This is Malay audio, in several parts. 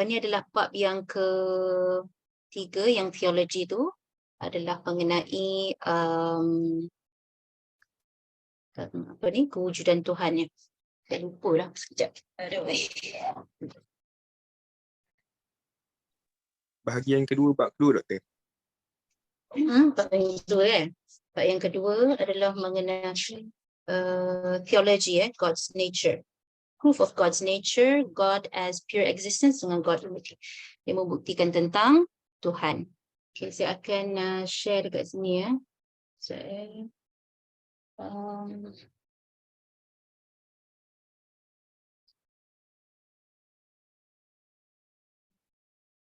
Ini adalah bab yang ketiga, yang teologi tu adalah mengenai apa ni, kewujudan Tuhan ya. Saya lupa lah sekejap. Aduh. Bahagian kedua, bab kedua, Doktor. Bab yang kedua kan. Bab yang kedua adalah mengenai theology God's nature. Proof of God's nature, God as pure existence dengan God unity. Dia membuktikan tentang Tuhan. Okay, saya akan share dekat sini ya. Saya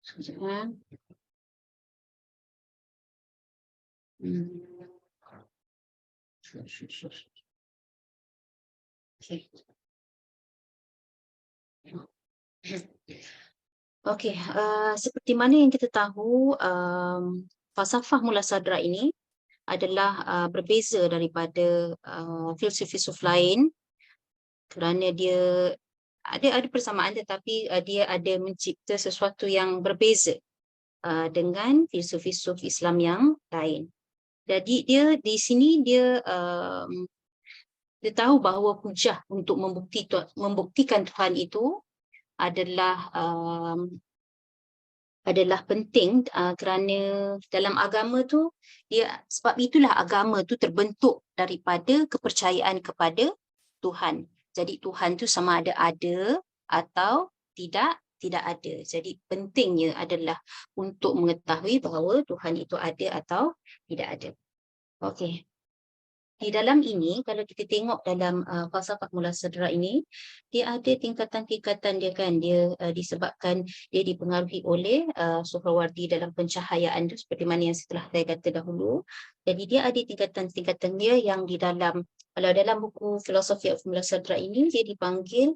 sekejap ya. Okay. Okey, seperti mana yang kita tahu, falsafah Mullasadra ini adalah berbeza daripada filsuf-filsuf lain kerana dia ada persamaan tetapi dia ada mencipta sesuatu yang berbeza dengan filsuf-filsuf Islam yang lain. Jadi dia di sini dia tahu bahawa hujah untuk membuktikan Tuhan itu adalah penting kerana dalam agama tu sebab itulah agama tu terbentuk daripada kepercayaan kepada Tuhan. Jadi Tuhan tu sama ada atau tidak ada. Jadi pentingnya adalah untuk mengetahui bahawa Tuhan itu ada atau tidak ada. Okey. Di dalam ini, kalau kita tengok dalam falsafah Mullasadra ini, dia ada tingkatan-tingkatan dia kan. Dia disebabkan dia dipengaruhi oleh Suhrawardi dalam pencahayaan tu, seperti mana yang setelah saya kata dahulu. Jadi dia ada tingkatan-tingkatan dia yang di dalam, kalau dalam buku Philosophy of Mullasadra ini, dia dipanggil,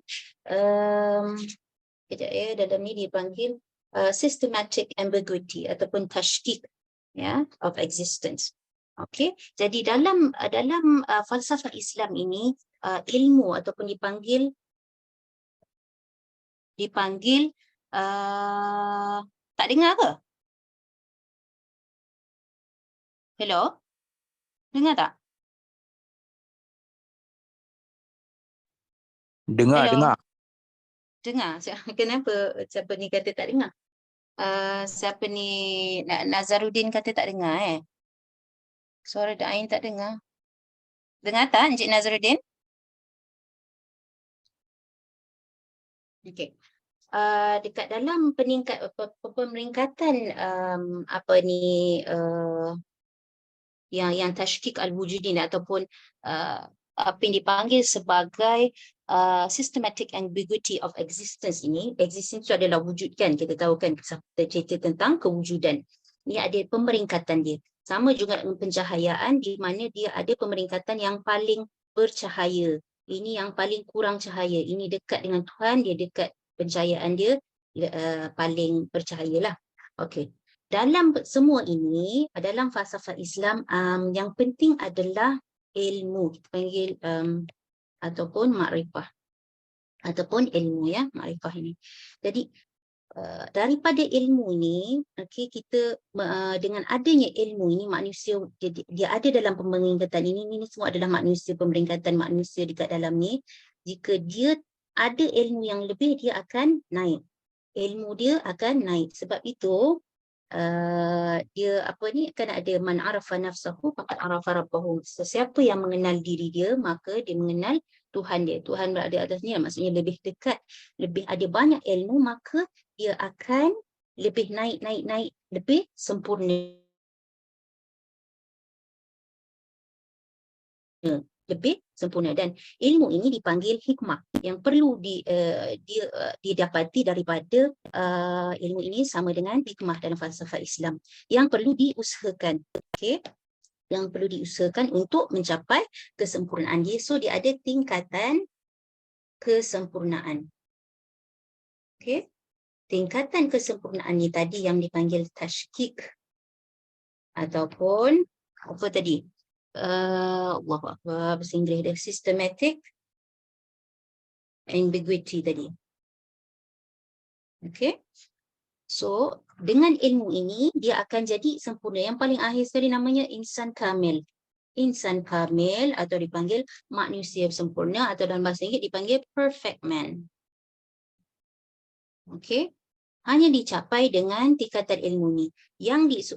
dalam ni dipanggil systematic ambiguity ataupun tashkik of existence. Okey, jadi dalam falsafah Islam ini ilmu ataupun dipanggil tak dengar ke? Hello? Dengar tak? Dengar, Hello? dengar. Dengar. Kenapa siapa ni kata tak dengar? Siapa ni Nazaruddin kata tak dengar Suara Dain tak dengar. Dengar tak Encik Nazaruddin? Okey. Dekat dalam pemeringkatan yang tashkik al-wujudin ataupun apa yang dipanggil sebagai systematic ambiguity of existence ini, existence itu adalah wujud kan, kita tahu kan, kita cerita tentang kewujudan. Ini ada pemeringkatan dia. Sama juga dengan pencahayaan di mana dia ada pemeringkatan yang paling bercahaya. Ini yang paling kurang cahaya. Ini dekat dengan Tuhan, dia dekat pencahayaan dia paling bercahayalah. Okey. Dalam semua ini, dalam falsafah Islam, yang penting adalah ilmu, kita panggil ataupun makrifah ataupun ilmu makrifah ini. Jadi daripada ilmu ini, okey, kita dengan adanya ilmu ini, manusia dia ada dalam pemeringkatan ini semua adalah manusia, pemeringkatan manusia dekat dalam ni. Jika dia ada ilmu yang lebih, dia akan naik. Ilmu dia akan naik. Sebab itu dia akan ada man arafa nafsahu faqad arafa rabbahu. Sesiapa yang mengenal diri dia, maka dia mengenal Tuhan dia. Tuhan berada atasnya, maksudnya lebih dekat, lebih ada banyak ilmu, maka dia akan lebih naik, lebih sempurna. Dan ilmu ini dipanggil hikmah yang perlu didapati daripada ilmu ini sama dengan hikmah dalam falsafah Islam yang perlu diusahakan, okey, yang perlu diusahakan untuk mencapai kesempurnaan dia. So dia ada tingkatan kesempurnaan, okey. Tingkatan kesempurnaan ni tadi yang dipanggil tashkik ataupun apa tadi? Allahu Akbar, bahasa Inggeris dia systematic ambiguity tadi. Okey. So, dengan ilmu ini, dia akan jadi sempurna. Yang paling akhir sekali namanya insan kamil. Insan kamil atau dipanggil manusia sempurna atau dalam bahasa Inggeris dipanggil perfect man. Okey. Hanya dicapai dengan tingkatan ilmu ni. Yang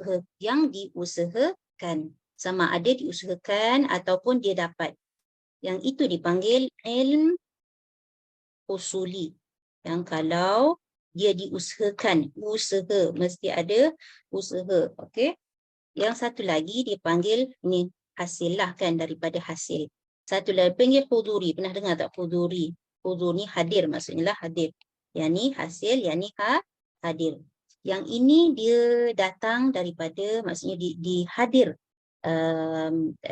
diusahakan. Sama ada diusahakan ataupun dia dapat. Yang itu dipanggil ilm usuli. Yang kalau dia diusahakan, usaha, mesti ada usaha. Okey. Yang satu lagi dipanggil ni hasil lah kan, daripada hasil. Satu lagi panggil huduri. Pernah dengar tak huduri? Hudur ni hadir, maksudnya lah hadir. Yang ni hasil, yang ni hadir. Yang ini dia datang daripada, maksudnya dihadir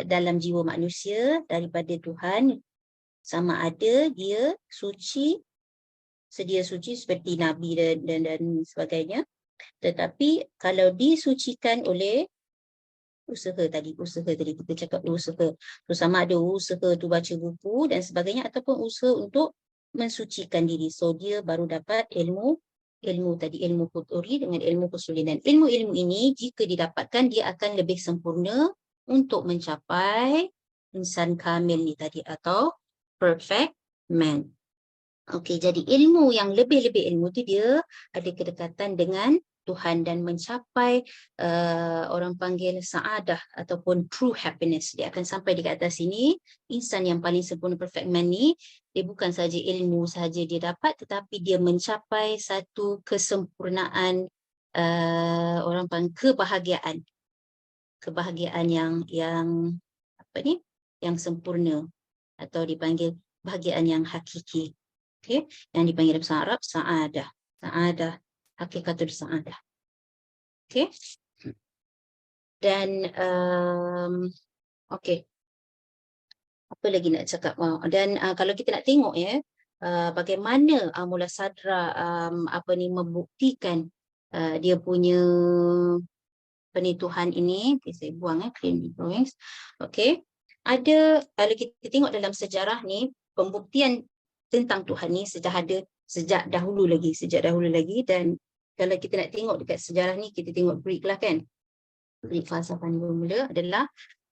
dalam jiwa manusia daripada Tuhan. Sama ada dia suci, sedia suci seperti Nabi dan sebagainya. Tetapi kalau disucikan oleh usaha tadi kita cakap usaha. So, sama ada usaha tu baca buku dan sebagainya ataupun usaha untuk mensucikan diri. So dia baru dapat ilmu tadi, ilmu huduri dengan ilmu kesulinan. Ilmu-ilmu ini jika didapatkan dia akan lebih sempurna untuk mencapai insan kamil ni tadi atau perfect man. Okey, jadi ilmu yang lebih-lebih ilmu tu dia ada kedekatan dengan Tuhan dan mencapai orang panggil saadah ataupun true happiness. Dia akan sampai di atas sini. Insan yang paling sempurna perfect man ni, dia bukan saja ilmu sahaja dia dapat, tetapi dia mencapai satu kesempurnaan orang panggil kebahagiaan. Kebahagiaan yang apa ni? Yang sempurna atau dipanggil kebahagiaan yang hakiki. Okay. Yang dipanggil dalam bahasa Arab saadah. Saadah, hakikatul saadah. Okay. Dan okay. Apa lagi nak cakap? Dan kalau kita nak tengok ya, bagaimana Mula Sadra membuktikan dia punya penituhan ini. Okay, saya buang clean drawings. Okay. Ada, kalau kita tengok dalam sejarah ni, pembuktian tentang Tuhan ni sejak dahulu lagi. Dan kalau kita nak tengok dekat sejarah ni, kita tengok Greek lah kan. Greek falsafah ni bermula adalah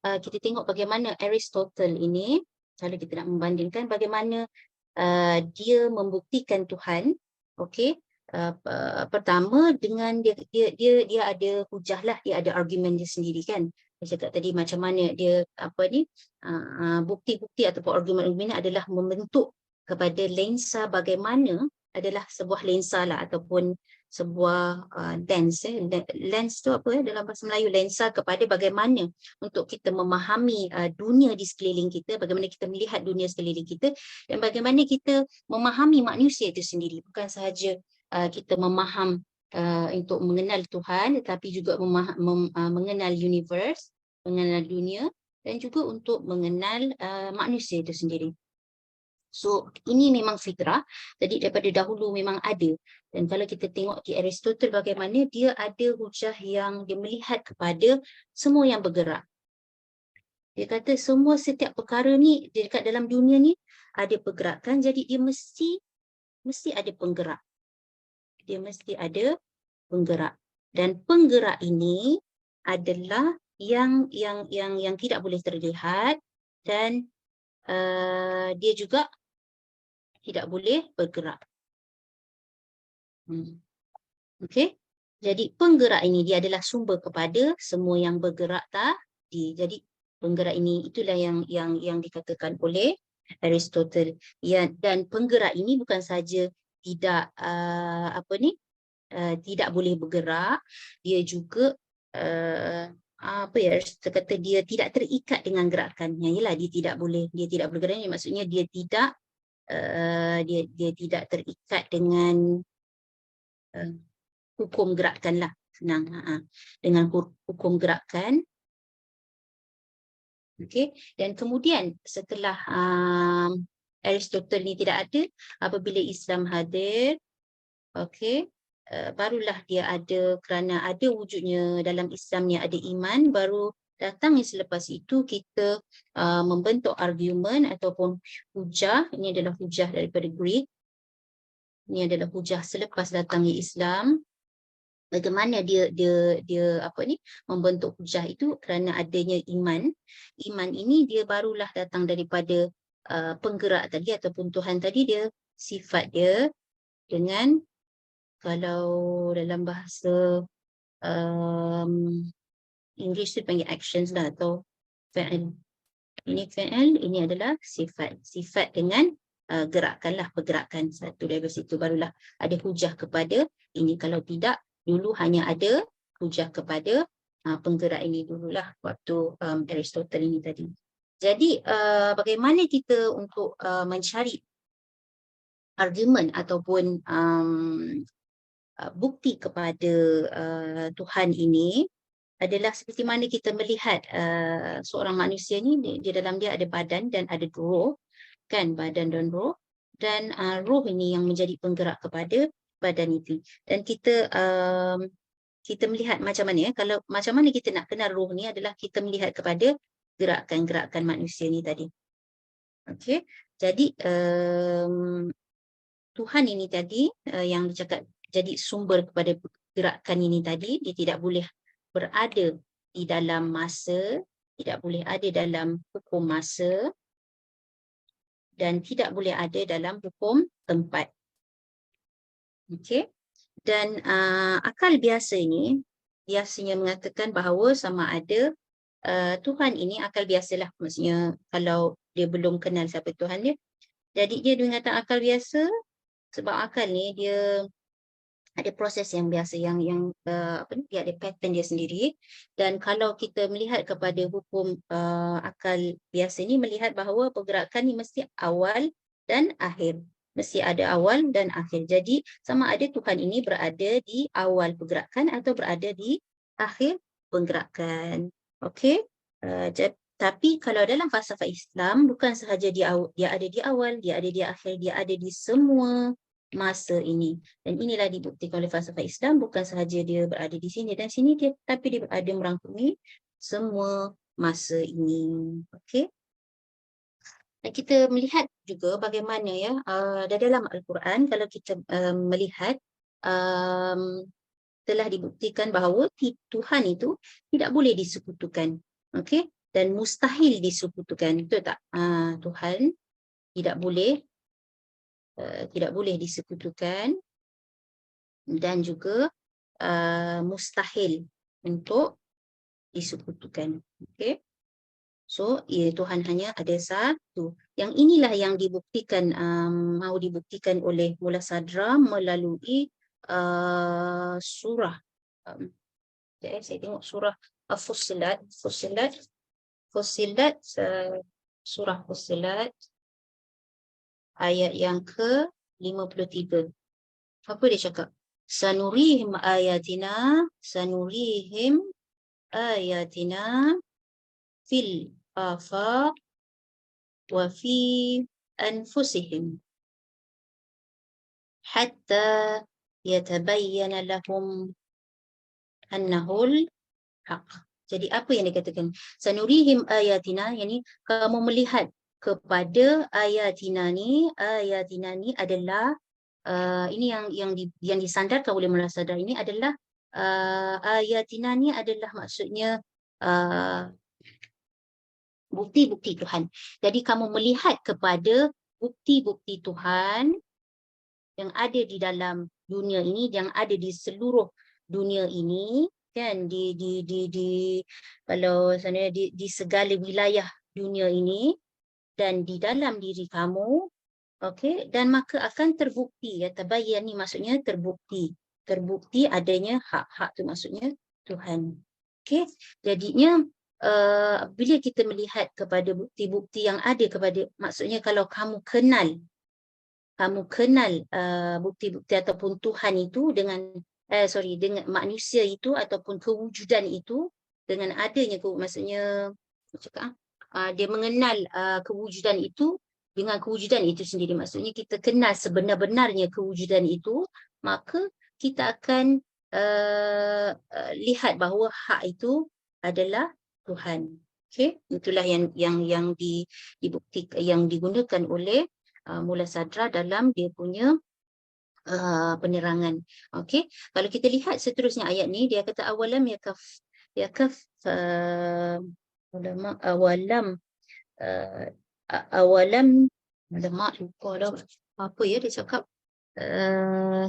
kita tengok bagaimana Aristotle ini, kalau kita nak membandingkan bagaimana dia membuktikan Tuhan. Okey. Pertama dengan dia ada hujah lah, dia ada argument dia sendiri kan. Saya cakap tadi macam mana dia bukti-bukti ataupun argument adalah membentuk kepada lensa bagaimana adalah sebuah lensa lah ataupun sebuah lens. Lens tu apa dalam bahasa Melayu? Lensa kepada bagaimana untuk kita memahami dunia di sekeliling kita, bagaimana kita melihat dunia sekeliling kita dan bagaimana kita memahami manusia itu sendiri. Bukan sahaja kita memaham untuk mengenal Tuhan, tetapi juga mengenal universe, mengenal dunia dan juga untuk mengenal manusia itu sendiri. So, ini memang fitrah. Jadi daripada dahulu memang ada. Dan kalau kita tengok di Aristotle bagaimana dia ada hujah yang dia melihat kepada semua yang bergerak. Dia kata setiap perkara ni dekat dalam dunia ni ada pergerakan. Jadi dia mesti ada penggerak. Dia mesti ada penggerak. Dan penggerak ini adalah yang tidak boleh terlihat dan dia juga tidak boleh bergerak. Okey. Jadi penggerak ini dia adalah sumber kepada semua yang bergerak tadi. Jadi penggerak ini itulah yang dikatakan oleh Aristotle. Dan penggerak ini bukan saja tidak tidak boleh bergerak, dia juga Aristotle kata dia tidak terikat dengan gerakannya. Yalah dia tidak boleh bergerak, maksudnya dia tidak dia tidak terikat dengan hukum gerakan lah, senang dengan hukum gerakan. Okey, dan kemudian setelah Aristotle ni tidak ada, apabila Islam hadir, okey, barulah dia ada, kerana ada wujudnya dalam Islam ni ada iman, baru datangnya selepas itu kita membentuk argumen ataupun hujah. Ini adalah hujah daripada Greek. Ini adalah hujah selepas datangnya Islam. bagaimana dia apa ni membentuk hujah itu kerana adanya iman. Iman ini dia barulah datang daripada penggerak tadi ataupun Tuhan tadi, dia sifat dia dengan, kalau dalam bahasa English tu panggil actions lah atau fa'il. Ini fa'il, ini adalah sifat. Sifat dengan gerakan lah, pergerakan. Satu dari situ barulah ada hujah kepada ini. Kalau tidak, dulu hanya ada hujah kepada penggerak ini dululah waktu Aristotle ini tadi. Jadi bagaimana kita untuk mencari argument ataupun bukti kepada Tuhan ini adalah seperti mana kita melihat seorang manusia ni, dia dalam dia ada badan dan ada roh, kan, badan dan roh, dan roh ini yang menjadi penggerak kepada badan itu. Dan kita melihat macam mana kalau macam mana kita nak kenal roh ni adalah kita melihat kepada gerakan-gerakan manusia ni tadi. Okey, jadi Tuhan ini tadi yang dicakap jadi sumber kepada gerakan ini tadi, dia tidak boleh berada di dalam masa, tidak boleh ada dalam hukum masa, dan tidak boleh ada dalam hukum tempat. Okey. Dan akal biasa ini biasanya mengatakan bahawa sama ada Tuhan ini, akal biasalah, maksudnya kalau dia belum kenal siapa Tuhan dia, jadi dia mengatakan akal biasa sebab akal ni dia ada proses yang biasa, yang apa ni, dia ada pattern dia sendiri. Dan kalau kita melihat kepada hukum akal biasa ni, melihat bahawa pergerakan ni mesti awal dan akhir, mesti ada awal dan akhir. Jadi sama ada Tuhan ini berada di awal pergerakan atau berada di akhir pergerakan. Okey, tapi kalau dalam falsafah Islam, bukan sahaja dia ada di awal, dia ada di akhir, dia ada di semua masa ini. Dan inilah dibuktikan oleh falsafah Islam, bukan sahaja dia berada di sini dan sini, tapi dia berada merangkumi semua masa ini. Okey. Dan kita melihat juga bagaimana ya dalam Al-Quran, kalau kita melihat telah dibuktikan bahawa Tuhan itu tidak boleh disekutukan. Okey, dan mustahil disekutukan. Betul tak? Tuhan tidak boleh disekutukan dan juga mustahil untuk disekutukan. Okey. So, Tuhan hanya ada satu. Yang inilah yang dibuktikan, mahu dibuktikan oleh Mula Sadra melalui surah. Saya tengok surah Fussilat. Surah Fussilat ayat yang ke-53. Apa dia cakap? Sanurihim ayatina fil afaq wa fi anfusihim hatta yatabayyana lahum annahul haq. Jadi apa yang dikatakan? Sanurihim ayatina, yakni kamu melihat kepada ayatina ni adalah ini yang disandarkan oleh Mula Sadra ini adalah ayatina ni adalah maksudnya bukti-bukti Tuhan. Jadi kamu melihat kepada bukti-bukti Tuhan yang ada di dalam dunia ini, yang ada di seluruh dunia ini, kan, kalau sebenarnya di segala wilayah dunia ini dan di dalam diri kamu. Okey, dan maka akan terbukti, ya, tabayyan ni maksudnya terbukti adanya hak tu maksudnya Tuhan. Okey, jadinya bila kita melihat kepada bukti-bukti yang ada kepada, maksudnya kalau kamu kenal bukti-bukti ataupun Tuhan itu dengan manusia itu ataupun kewujudan itu dengan adanya maksudnya dia mengenal kewujudan itu dengan kewujudan itu sendiri, maksudnya kita kenal sebenar-benarnya kewujudan itu, maka kita akan lihat bahawa hak itu adalah Tuhan. Okey, itulah yang dibuktikan, yang digunakan oleh Mula Sadra dalam dia punya penerangan. Okey, kalau kita lihat seterusnya ayat ni, dia kata awalam yakaf ulama awalam uh, awalam alamak lupa dah apa ya dia cakap.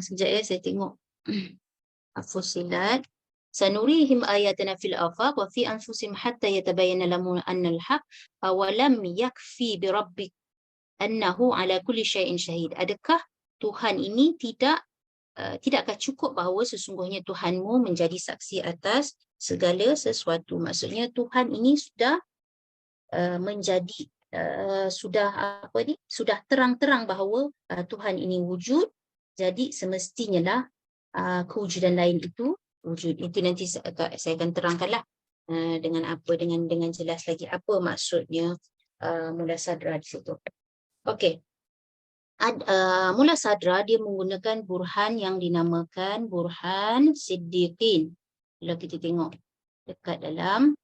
Sekejap ya saya tengok. Fussilat sanurihim ayatina fil afaq wa fi anfusihim hatta yatabayyana lahum anna al-haq awalam yakfi bi rabbik annahu ala kulli syai'in syahid. Adakah Tuhan ini tidakkah cukup bahawa sesungguhnya Tuhanmu menjadi saksi atas segala sesuatu. Maksudnya Tuhan ini sudah menjadi sudah terang-terang bahawa Tuhan ini wujud. Jadi semestinya lah kewujudan lain itu wujud. Itu nanti saya akan terangkanlah dengan jelas lagi apa maksudnya mula sadra di situ. Okey. Mula sadra dia menggunakan burhan yang dinamakan burhan siddiqin. Kalau kita tengok dekat dalam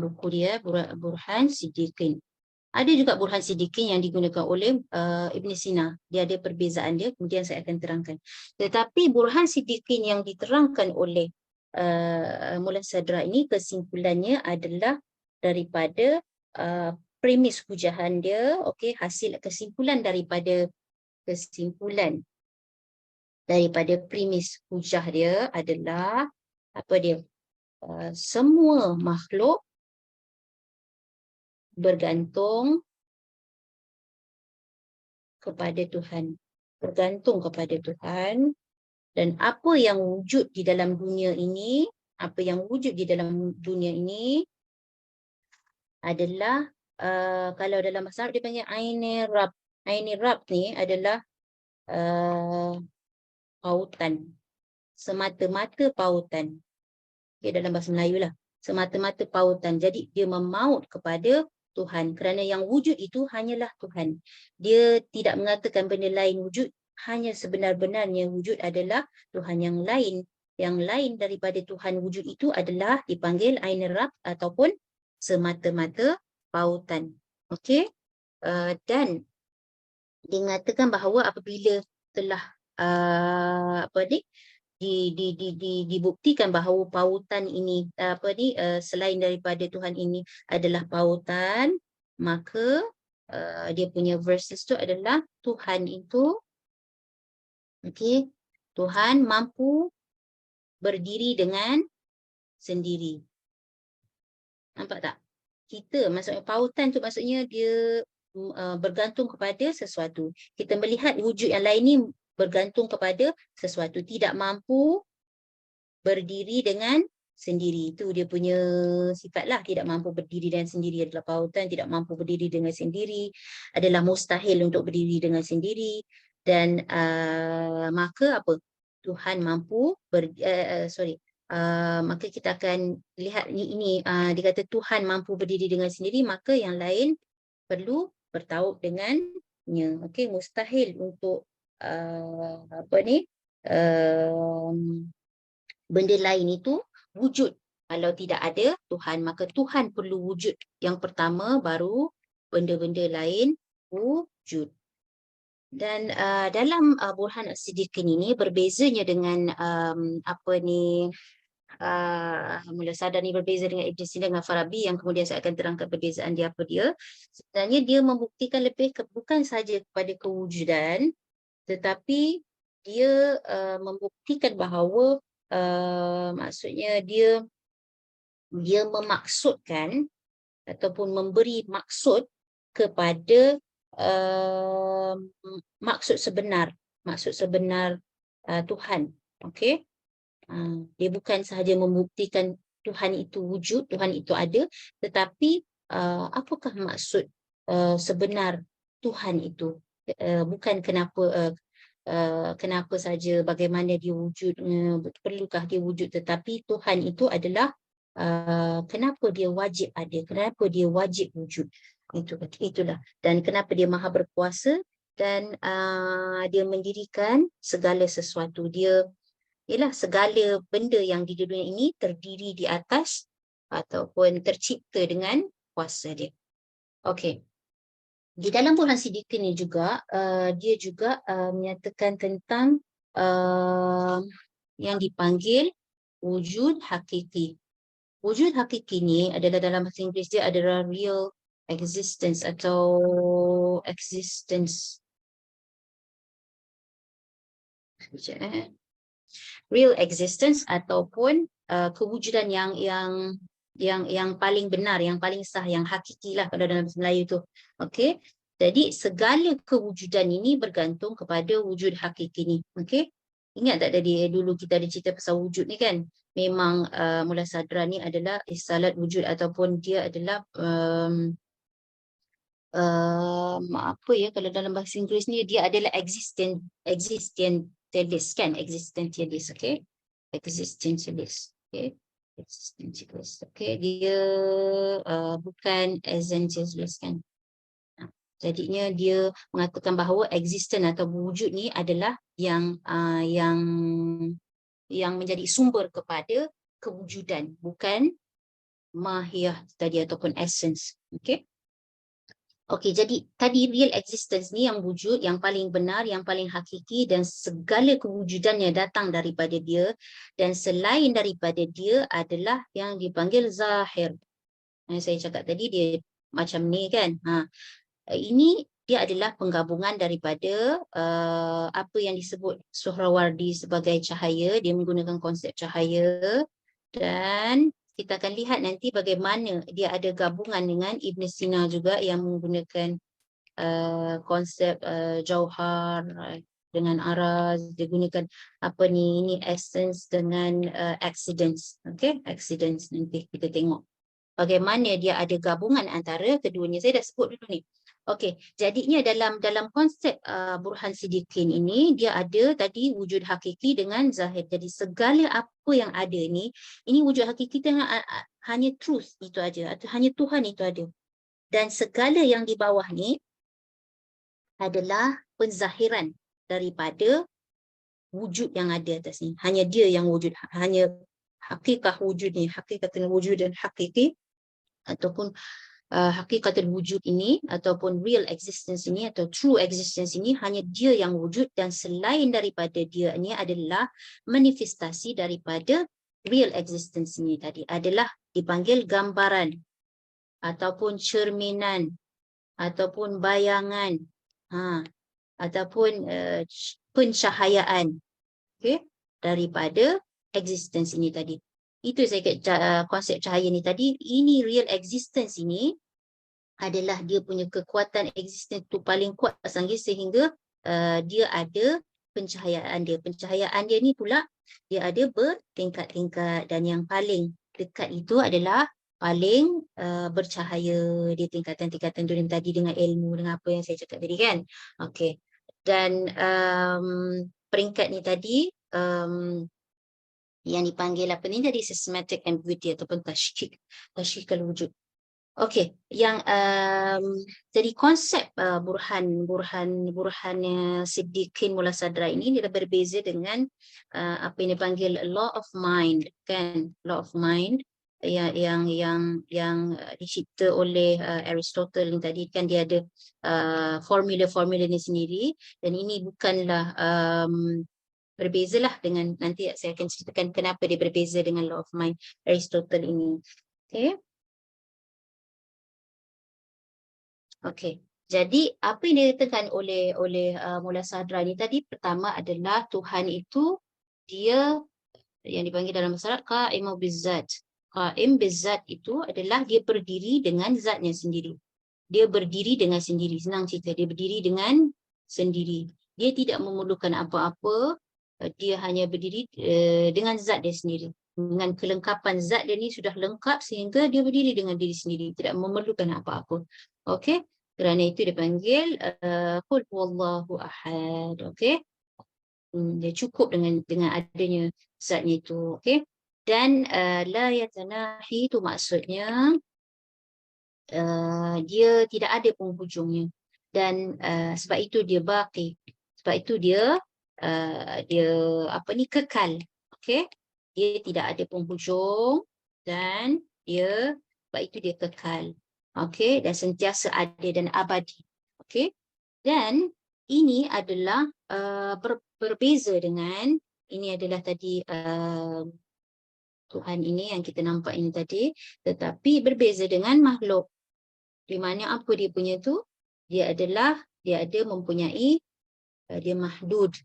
buku dia burhan siddiqin. Ada juga burhan siddiqin yang digunakan oleh Ibn Sina. Dia ada perbezaan dia, kemudian saya akan terangkan. Tetapi burhan siddiqin yang diterangkan oleh mula sadra ini, kesimpulannya adalah daripada premis hujahan dia, okey, hasil kesimpulan daripada premis hujah dia adalah apa dia? Semua makhluk bergantung kepada Tuhan. Bergantung kepada Tuhan. Dan apa yang wujud di dalam dunia ini, adalah kalau dalam bahasa Arab dia panggil Aini Rab. Aini Rab ni adalah pautan. Semata-mata pautan. Okay, dalam bahasa Melayu lah. Semata-mata pautan. Jadi dia memaut kepada Tuhan. Kerana yang wujud itu hanyalah Tuhan. Dia tidak mengatakan benda lain wujud. Hanya sebenar-benarnya wujud adalah Tuhan. Yang lain daripada Tuhan wujud itu adalah dipanggil Ain Rab ataupun semata-mata pautan. Okey. Dan dikatakan bahawa apabila telah dibuktikan bahawa pautan ini selain daripada Tuhan ini adalah pautan, maka dia punya verses tu adalah Tuhan itu Tuhan mampu berdiri dengan sendiri. Nampak tak? Maksudnya pautan tu maksudnya dia bergantung kepada sesuatu. Kita melihat wujud yang lain ni bergantung kepada sesuatu, tidak mampu berdiri dengan sendiri. Itu dia punya sifatlah, tidak mampu berdiri dengan sendiri adalah pautan, tidak mampu berdiri dengan sendiri adalah mustahil untuk berdiri dengan sendiri. Dan maka apa? Tuhan mampu maka kita akan lihat ini dikata Tuhan mampu berdiri dengan sendiri, maka yang lain perlu bertaut dengannya. Okey, mustahil untuk benda lain itu wujud kalau tidak ada Tuhan. Maka Tuhan perlu wujud yang pertama, baru benda-benda lain wujud. Dan dalam burhan as-siddiqin ini berbezanya dengan mula sadar ni berbeza dengan Ibn Sina dengan Farabi yang kemudian saya akan terangkan perbezaan dia apa dia. Sebenarnya dia membuktikan lebih bukan saja kepada kewujudan, tetapi dia membuktikan bahawa maksudnya dia memaksudkan ataupun memberi maksud kepada maksud sebenar Tuhan. Okey. Dia bukan sahaja membuktikan Tuhan itu wujud, Tuhan itu ada, tetapi apakah maksud sebenar Tuhan itu? Bukan kenapa saja, bagaimana dia wujud, perlukah dia wujud, tetapi Tuhan itu adalah kenapa dia wajib ada, kenapa dia wajib wujud. Itulah. Dan kenapa dia maha berkuasa dan dia mendirikan segala sesuatu. Ialah segala benda yang di dunia ini terdiri di atas ataupun tercipta dengan kuasa dia. Okey. Di dalam Burhan Siddiqi ni juga dia juga menyatakan tentang yang dipanggil wujud hakiki. Wujud hakiki ni adalah dalam bahasa Inggeris dia adalah real existence atau existence. Sekejap, real existence ataupun kewujudan yang paling benar, yang paling sah, yang hakiki lah kalau dalam bahasa Melayu tu. Okey. Jadi segala kewujudan ini bergantung kepada wujud hakiki ni. Okey. Ingat tak tadi dulu kita ada cerita pasal wujud ni kan? Memang Mullah Sadra ni adalah istilah wujud ataupun dia adalah apa ya kalau dalam bahasa Inggeris ni dia adalah existentialist kan, existentialist, okay, existentialist, okay, existentialist, okay, dia bukan essentialist kan. Jadinya dia mengatakan bahawa existence atau wujud ni adalah yang menjadi sumber kepada kewujudan, bukan mahiyah tadi ataupun essence, okay. Okey, jadi tadi real existence ni yang wujud, yang paling benar, yang paling hakiki dan segala kewujudannya datang daripada dia dan selain daripada dia adalah yang dipanggil zahir. Saya cakap tadi dia macam ni kan. Ini dia adalah penggabungan daripada apa yang disebut Suhrawardi sebagai cahaya. Dia menggunakan konsep cahaya dan kita akan lihat nanti bagaimana dia ada gabungan dengan Ibn Sina juga yang menggunakan konsep jauhar dengan araz, dia gunakan apa ni essence dengan accidents. Okay, accidents nanti kita tengok bagaimana dia ada gabungan antara keduanya. Saya dah sebut dulu ni. Okey, jadinya dalam konsep Burhan Siddiqin ini dia ada tadi wujud hakiki dengan zahir. Jadi segala apa yang ada ni, ini wujud hakiki dengan hanya truth itu aja atau hanya Tuhan itu ada. Dan segala yang di bawah ni adalah penzahiran daripada wujud yang ada atas ni. Hanya dia yang wujud, hanya hakikah wujud ni, hakikatul wujud dan hakiki ataupun hakikatul wujud ini ataupun real existence ini atau true existence ini hanya dia yang wujud dan selain daripada dia ini adalah manifestasi daripada real existence ini tadi adalah dipanggil gambaran ataupun cerminan ataupun bayangan ataupun pencahayaan, okay, daripada existence ini tadi. Itu saya kata konsep cahaya ni tadi. Ini real existence ini adalah dia punya kekuatan existence tu paling kuat sehingga dia ada pencahayaan dia. Pencahayaan dia ni pula dia ada bertingkat-tingkat dan yang paling dekat itu adalah paling bercahaya. Dia tingkatan-tingkatan tu tadi dengan ilmu, dengan apa yang saya cakap tadi kan. Okey. Dan peringkat ni tadi yang dipanggil apa ni jadi systematic ambiguity ataupun tashkik al-wujud. Okey, yang jadi konsep Burhan Siddiqin Mullah Sadra ini dia berbeza dengan apa yang dipanggil law of mind kan, law of mind yang dicipta oleh Aristotle yang tadi kan. Dia ada formula-formula ni sendiri dan ini bukanlah berbezalah dengan, nanti saya akan ceritakan kenapa dia berbeza dengan law of mind Aristotle ini. Okey. Okey. Jadi apa yang dikatakan oleh Mullah Sadra ni tadi, pertama adalah Tuhan itu dia yang dipanggil dalam bahasa Arab qa'imu bizzat. Qa'im bizzat itu adalah dia berdiri dengan zatnya sendiri. Dia berdiri dengan sendiri. Senang cerita, dia berdiri dengan sendiri. Dia tidak memerlukan apa-apa. Dia hanya berdiri dengan zat dia sendiri. Dengan kelengkapan zat dia ni sudah lengkap sehingga dia berdiri dengan diri sendiri. Tidak memerlukan apa-apa. Okey. Kerana itu dipanggil qul huwallahu ahad. Okey. Dia cukup dengan adanya zatnya itu. Okey. Dan la yatanahi itu maksudnya dia tidak ada penghujungnya. Dan sebab itu dia baqi. Sebab itu dia apa ni kekal. Okey. Dia tidak ada penghujung dan dia sebab itu dia kekal. Okey, dan sentiasa ada dan abadi. Okey. Dan ini adalah berbeza dengan ini adalah tadi Tuhan ini yang kita nampak ini tadi, tetapi berbeza dengan makhluk. Di mana apa dia punya tu? Dia ada mempunyai dia mahdud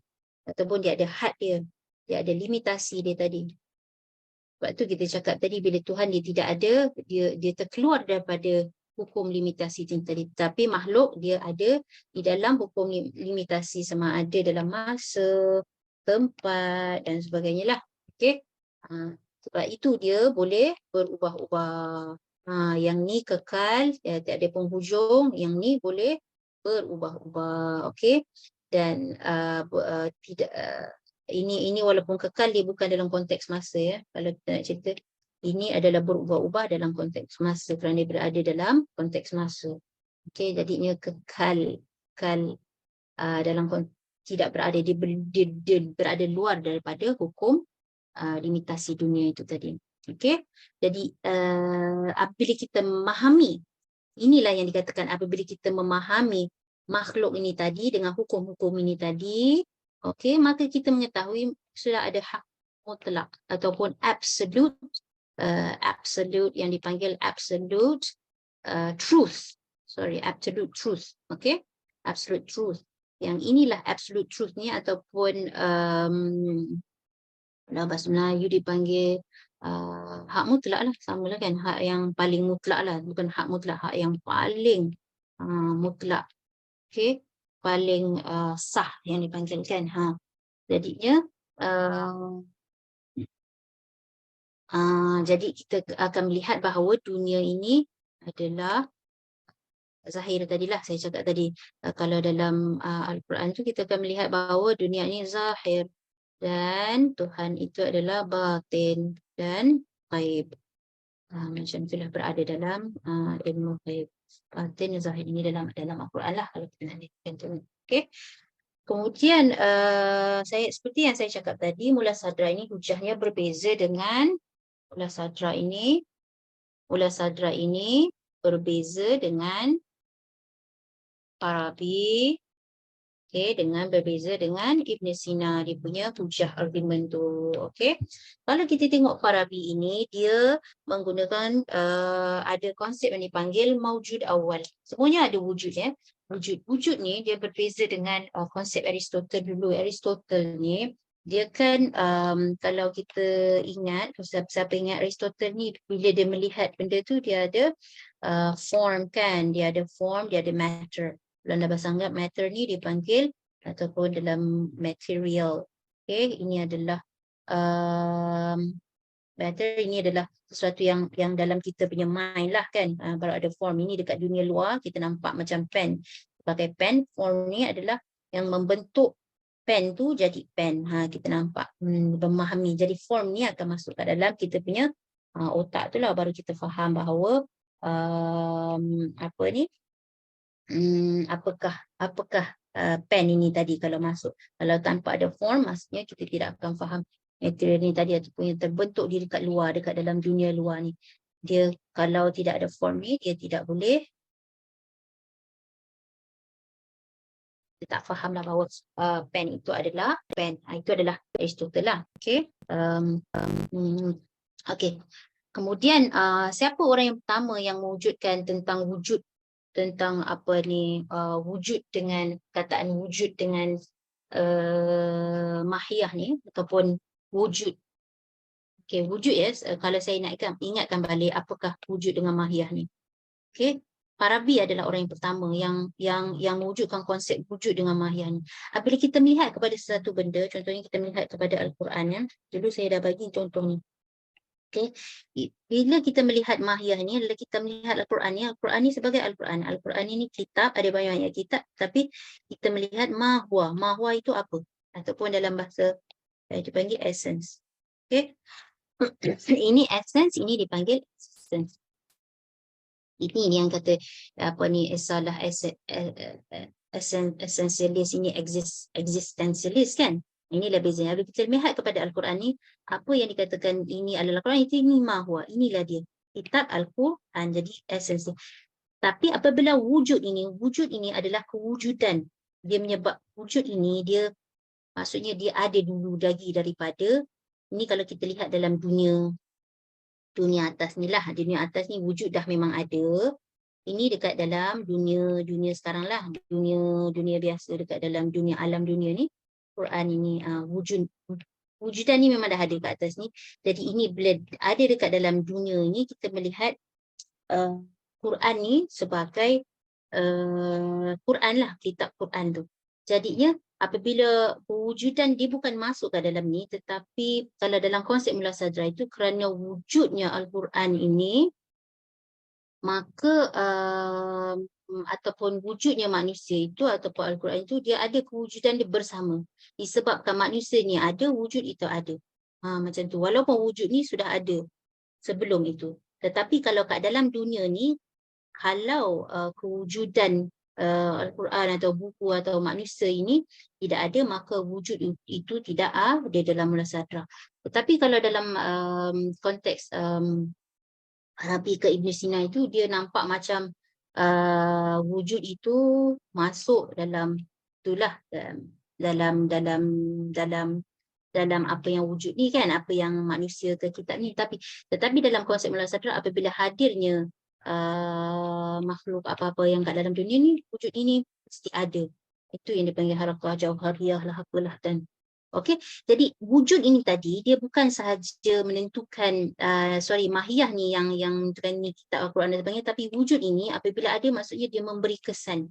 ataupun dia ada had dia. Dia ada limitasi dia tadi. Sebab tu kita cakap tadi bila Tuhan dia tidak ada, dia terkeluar daripada hukum limitasi tadi. Tapi makhluk dia ada di dalam hukum limitasi sama ada dalam masa, tempat dan sebagainya lah. Okey. Sebab itu dia boleh berubah-ubah. Yang ni kekal, tak ada penghujung. Yang ni boleh berubah-ubah. Okey. Dan tidak ini walaupun kekal dia bukan dalam konteks masa ya. Kalau kita nak cerita, ini adalah berubah-ubah dalam konteks masa kerana dia berada dalam konteks masa. Okey, jadinya kekal dalam tidak berada dia berada luar daripada hukum limitasi dunia itu tadi. Okey. Jadi apabila kita memahami, inilah yang dikatakan apabila kita memahami makhluk ini tadi dengan hukum-hukum ini tadi, okey, maka kita mengetahui sudah ada hak mutlak ataupun absolute yang dipanggil absolute truth. Absolute truth. Okey? Absolute truth. Yang inilah absolute truth ni ataupun dalam bahasa Melayu dipanggil hak mutlak lah, sama lah kan, hak yang paling mutlak lah, bukan hak mutlak, hak yang paling mutlak. Okey, paling sah yang dipanggilkan. Jadinya jadi kita akan melihat bahawa dunia ini adalah zahir tadilah saya cakap tadi. Kalau dalam Al-Quran tu kita akan melihat bahawa dunia ini zahir dan Tuhan itu adalah batin dan ghaib. Macam itulah berada dalam ilmu ghaib. Batin dan zahir ini dalam Al-Quran lah kalau kita nak lihatkan tu. Okey. Kemudian seperti yang saya cakap tadi, mula sadra ini hujahnya berbeza dengan mula sadra ini. Mula sadra ini berbeza dengan Farabi, berbeza dengan Ibn Sina, dia punya hujah argument tu. Okey. Kalau kita tengok Farabi ini, dia menggunakan ada konsep yang dipanggil maujud awal. Semuanya ada wujud ya. Wujud ni dia berbeza dengan konsep Aristotle dulu. Aristotle ni dia kan kalau kita ingat, siapa ingat Aristotle ni bila dia melihat benda tu dia ada form kan, dia ada form, dia ada matter. Dalam bahasa Arab matter ni dipanggil ataupun dalam material. Okey, ini adalah matter ini adalah sesuatu yang dalam kita punya mind lah kan. Kalau ada form ini dekat dunia luar kita nampak macam pen. Pakai pen, form ni adalah yang membentuk pen tu jadi pen. Kita nampak memahami. Jadi form ni akan masuk ke dalam kita punya otak tu lah baru kita faham bahawa apa ni apakah pen ini tadi kalau masuk. Kalau tanpa ada form, maksudnya kita tidak akan faham material ni tadi ataupun yang terbentuk di dekat luar, dekat dalam dunia luar ni. Dia kalau tidak ada form ni, dia tidak boleh, kita tak faham lah bahawa pen itu adalah pen. Itu adalah Aristotle lah. Okay. Okay. Kemudian siapa orang yang pertama yang mewujudkan tentang wujud, tentang apa ni wujud dengan kataan wujud dengan mahiyah ni ataupun wujud. Okey, wujud ya, kalau saya nak ingatkan balik apakah wujud dengan mahiyah ni. Okey, Farabi adalah orang yang pertama yang mewujudkan konsep wujud dengan mahiyah ni. Apabila kita melihat kepada sesuatu benda, contohnya kita melihat kepada Al-Quran ya. Dulu saya dah bagi contoh ni. Okay. Bila kita melihat mahiyah ni adalah kita melihat Al-Quran ni. Al-Quran ni sebagai Al-Quran. Al-Quran ini kitab, ada banyak kitab, tapi kita melihat mahwa. Mahwa itu apa? Ataupun dalam bahasa dipanggil essence. Okay. Ini essence, ini dipanggil essence. Ini yang kata apa ni salah essentialist, ini existentialist kan. Inilah bezanya. Kalau kita lihat kepada Al-Quran ni, apa yang dikatakan ini adalah Al-Quran, ini mahwa, inilah dia. Kitab Al-Quran, jadi essence. Tapi apabila wujud ini adalah kewujudan. Dia menyebab wujud ini dia maksudnya dia ada dulu lagi daripada ini kalau kita lihat dalam dunia atas ni lah. Dunia atas ni wujud dah memang ada. Ini dekat dalam dunia sekarang lah. Dunia biasa dekat dalam dunia alam dunia ni. Quran ini wujudan ni memang dah ada kat atas ni. Jadi ini bila ada dekat dalam dunia ni kita melihat Quran ni sebagai Quran lah, kitab Quran tu. Jadinya apabila wujudan dia bukan masuk ke dalam ni, tetapi kalau dalam konsep Mula Sadra itu kerana wujudnya Al-Quran ini, maka ataupun wujudnya manusia itu ataupun Al-Quran itu dia ada kewujudan dia bersama. Disebabkan manusia ni ada, wujud itu ada. Macam tu. Walaupun wujud ni sudah ada sebelum itu. Tetapi kalau kat dalam dunia ni, kalau kewujudan Al-Quran atau buku atau manusia ini tidak ada, maka wujud itu tidak ada dalam Mula Sadra. Tetapi kalau dalam konteks Arabi ke Ibn Sina itu, dia nampak macam wujud itu masuk dalam itulah dalam apa yang wujud ni kan, apa yang manusia ke kitab ni. Tetapi dalam konsep Mula Sadra apabila hadirnya makhluk apa-apa yang kat dalam dunia ni, wujud ini mesti ada. Itu yang dipanggil harakah jauhariyah lah apalah dan okey. Jadi wujud ini tadi dia bukan sahaja menentukan mahiyah ni yang menentukan ni kitab Al-Quran dan sebagainya, tapi wujud ini apabila ada maksudnya dia memberi kesan.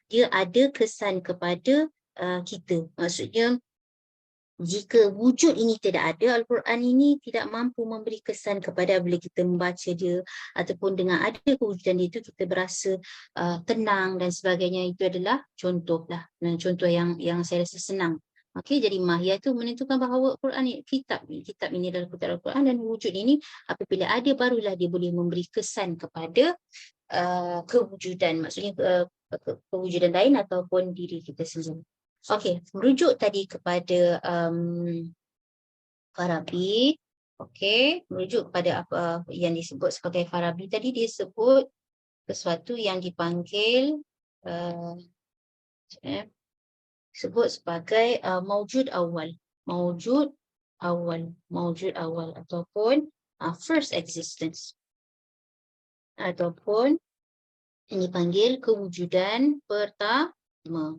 Dia ada kesan kepada kita. Maksudnya jika wujud ini tidak ada, Al-Quran ini tidak mampu memberi kesan kepada bila kita membaca dia, ataupun dengan ada kewujudan dia itu kita berasa tenang dan sebagainya. Itu adalah contoh lah, contoh yang saya rasa senang. Okey, jadi mahiyah itu menentukan bahawa Quran kitab ini adalah kitab Al-Quran, dan wujud ini apabila ada barulah dia boleh memberi kesan kepada kewujudan, maksudnya kewujudan lain ataupun diri kita sendiri. Okey, merujuk tadi kepada Farabi. Okey, merujuk kepada apa yang disebut sebagai Farabi tadi, dia sebut sesuatu yang dipanggil sebut sebagai maujud awal ataupun first existence, ataupun yang dipanggil kewujudan pertama.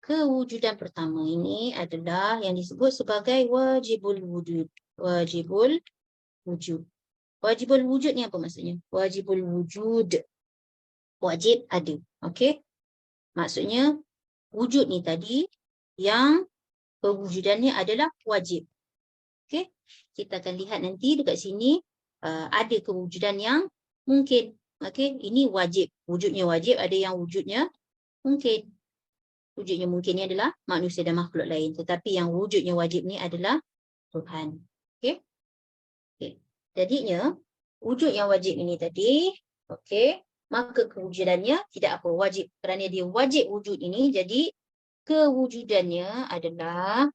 Kewujudan pertama ini adalah yang disebut sebagai wajibul wujud. Wajibul wujud ni apa maksudnya? Wajibul wujud, wajib ada. Okey, maksudnya wujud ni tadi yang kewujudannya adalah wajib. Okey, kita akan lihat nanti dekat sini ada kewujudan yang mungkin. Okey, ini wajib, wujudnya wajib, ada yang wujudnya mungkin. Wujudnya mungkin ni adalah manusia dan makhluk lain. Tetapi yang wujudnya wajib ni adalah Tuhan. Okey. Jadinya, wujud yang wajib ini tadi, okey, maka kewujudannya tidak apa, wajib. Kerana dia wajib wujud ini, jadi kewujudannya adalah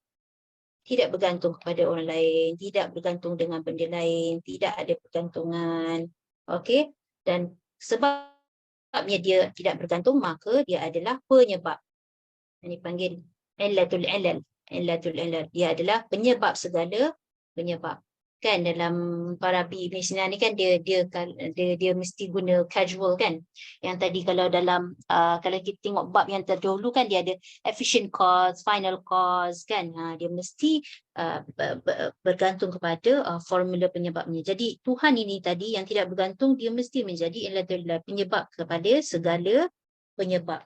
tidak bergantung kepada orang lain, tidak bergantung dengan benda lain, tidak ada pergantungan. Okey. Dan sebabnya dia tidak bergantung, maka dia adalah penyebab. Yang dipanggil illatul ilal. Dia adalah penyebab segala penyebab. Kan dalam Farabi Ibn Sina ni kan dia mesti guna casual kan. Yang tadi kalau dalam kalau kita tengok bab yang terdahulu kan dia ada efficient cause, final cause kan. Dia mesti bergantung kepada formula penyebabnya. Jadi Tuhan ini tadi yang tidak bergantung, dia mesti menjadi illatul ilal, penyebab kepada segala penyebab.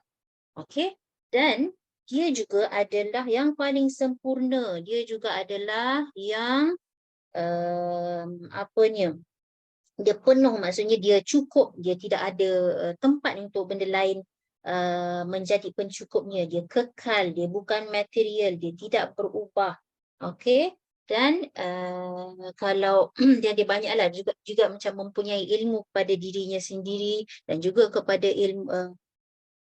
Okey. Dan dia juga adalah yang paling sempurna. Dia juga adalah yang dia penuh, maksudnya dia cukup. Dia tidak ada tempat untuk benda lain menjadi pencukupnya. Dia kekal, dia bukan material, dia tidak berubah. Okey. Dan kalau dia banyaklah juga macam mempunyai ilmu kepada dirinya sendiri dan juga kepada ilmu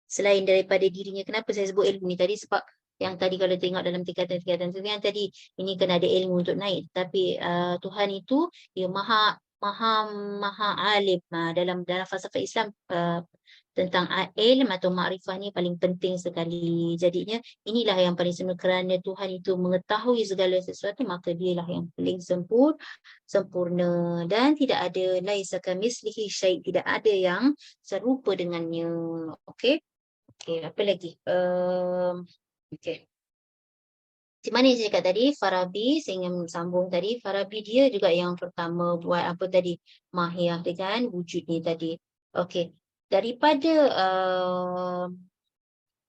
selain daripada dirinya. Kenapa saya sebut ilmu ni tadi? Sebab yang tadi kalau tengok dalam tingkatan-tingkatan tu yang tadi, ini kena ada ilmu untuk naik. Tapi Tuhan itu dia maha maha alim. Dalam falsafah Islam tentang ilm atau makrifah ni paling penting sekali. Jadinya inilah yang paling sempurna, kerana Tuhan itu mengetahui segala sesuatu, maka dialah yang paling sempurna dan tidak ada laisa kamitslihi syai', tidak ada yang serupa dengannya. Okey. Okey, apa lagi? Okey. Macam mana yang saya cakap tadi, Farabi, saya ingin sambung tadi, Farabi dia juga yang pertama buat apa tadi, mahiyah dengan wujud ni tadi. Okey, daripada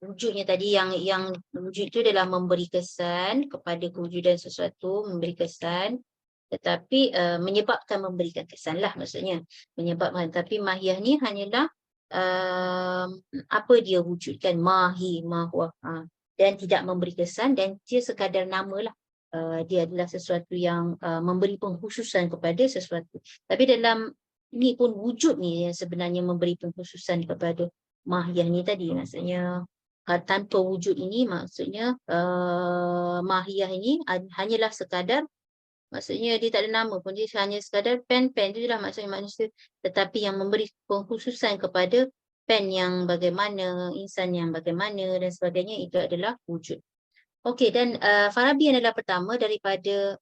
wujudnya tadi, yang wujud itu adalah memberi kesan kepada kewujudan sesuatu, memberi kesan, tetapi menyebabkan memberikan kesan lah maksudnya, menyebabkan. Tapi mahiyah ni hanyalah apa dia wujudkan, mahi, mahwa, dan tidak memberi kesan, dan dia sekadar nama lah. Dia adalah sesuatu yang memberi pengkhususan kepada sesuatu. Tapi dalam ni pun wujud ni yang sebenarnya memberi pengkhususan kepada mahiyah ni tadi. Maksudnya tanpa wujud ini, maksudnya mahiyah ini hanyalah sekadar, maksudnya dia tak ada nama pun, dia hanya sekadar pen tu je lah maksudnya manusia. Tetapi yang memberi pengkhususan kepada pen yang bagaimana, insan yang bagaimana dan sebagainya, itu adalah wujud. Okey, dan Farabi adalah pertama daripada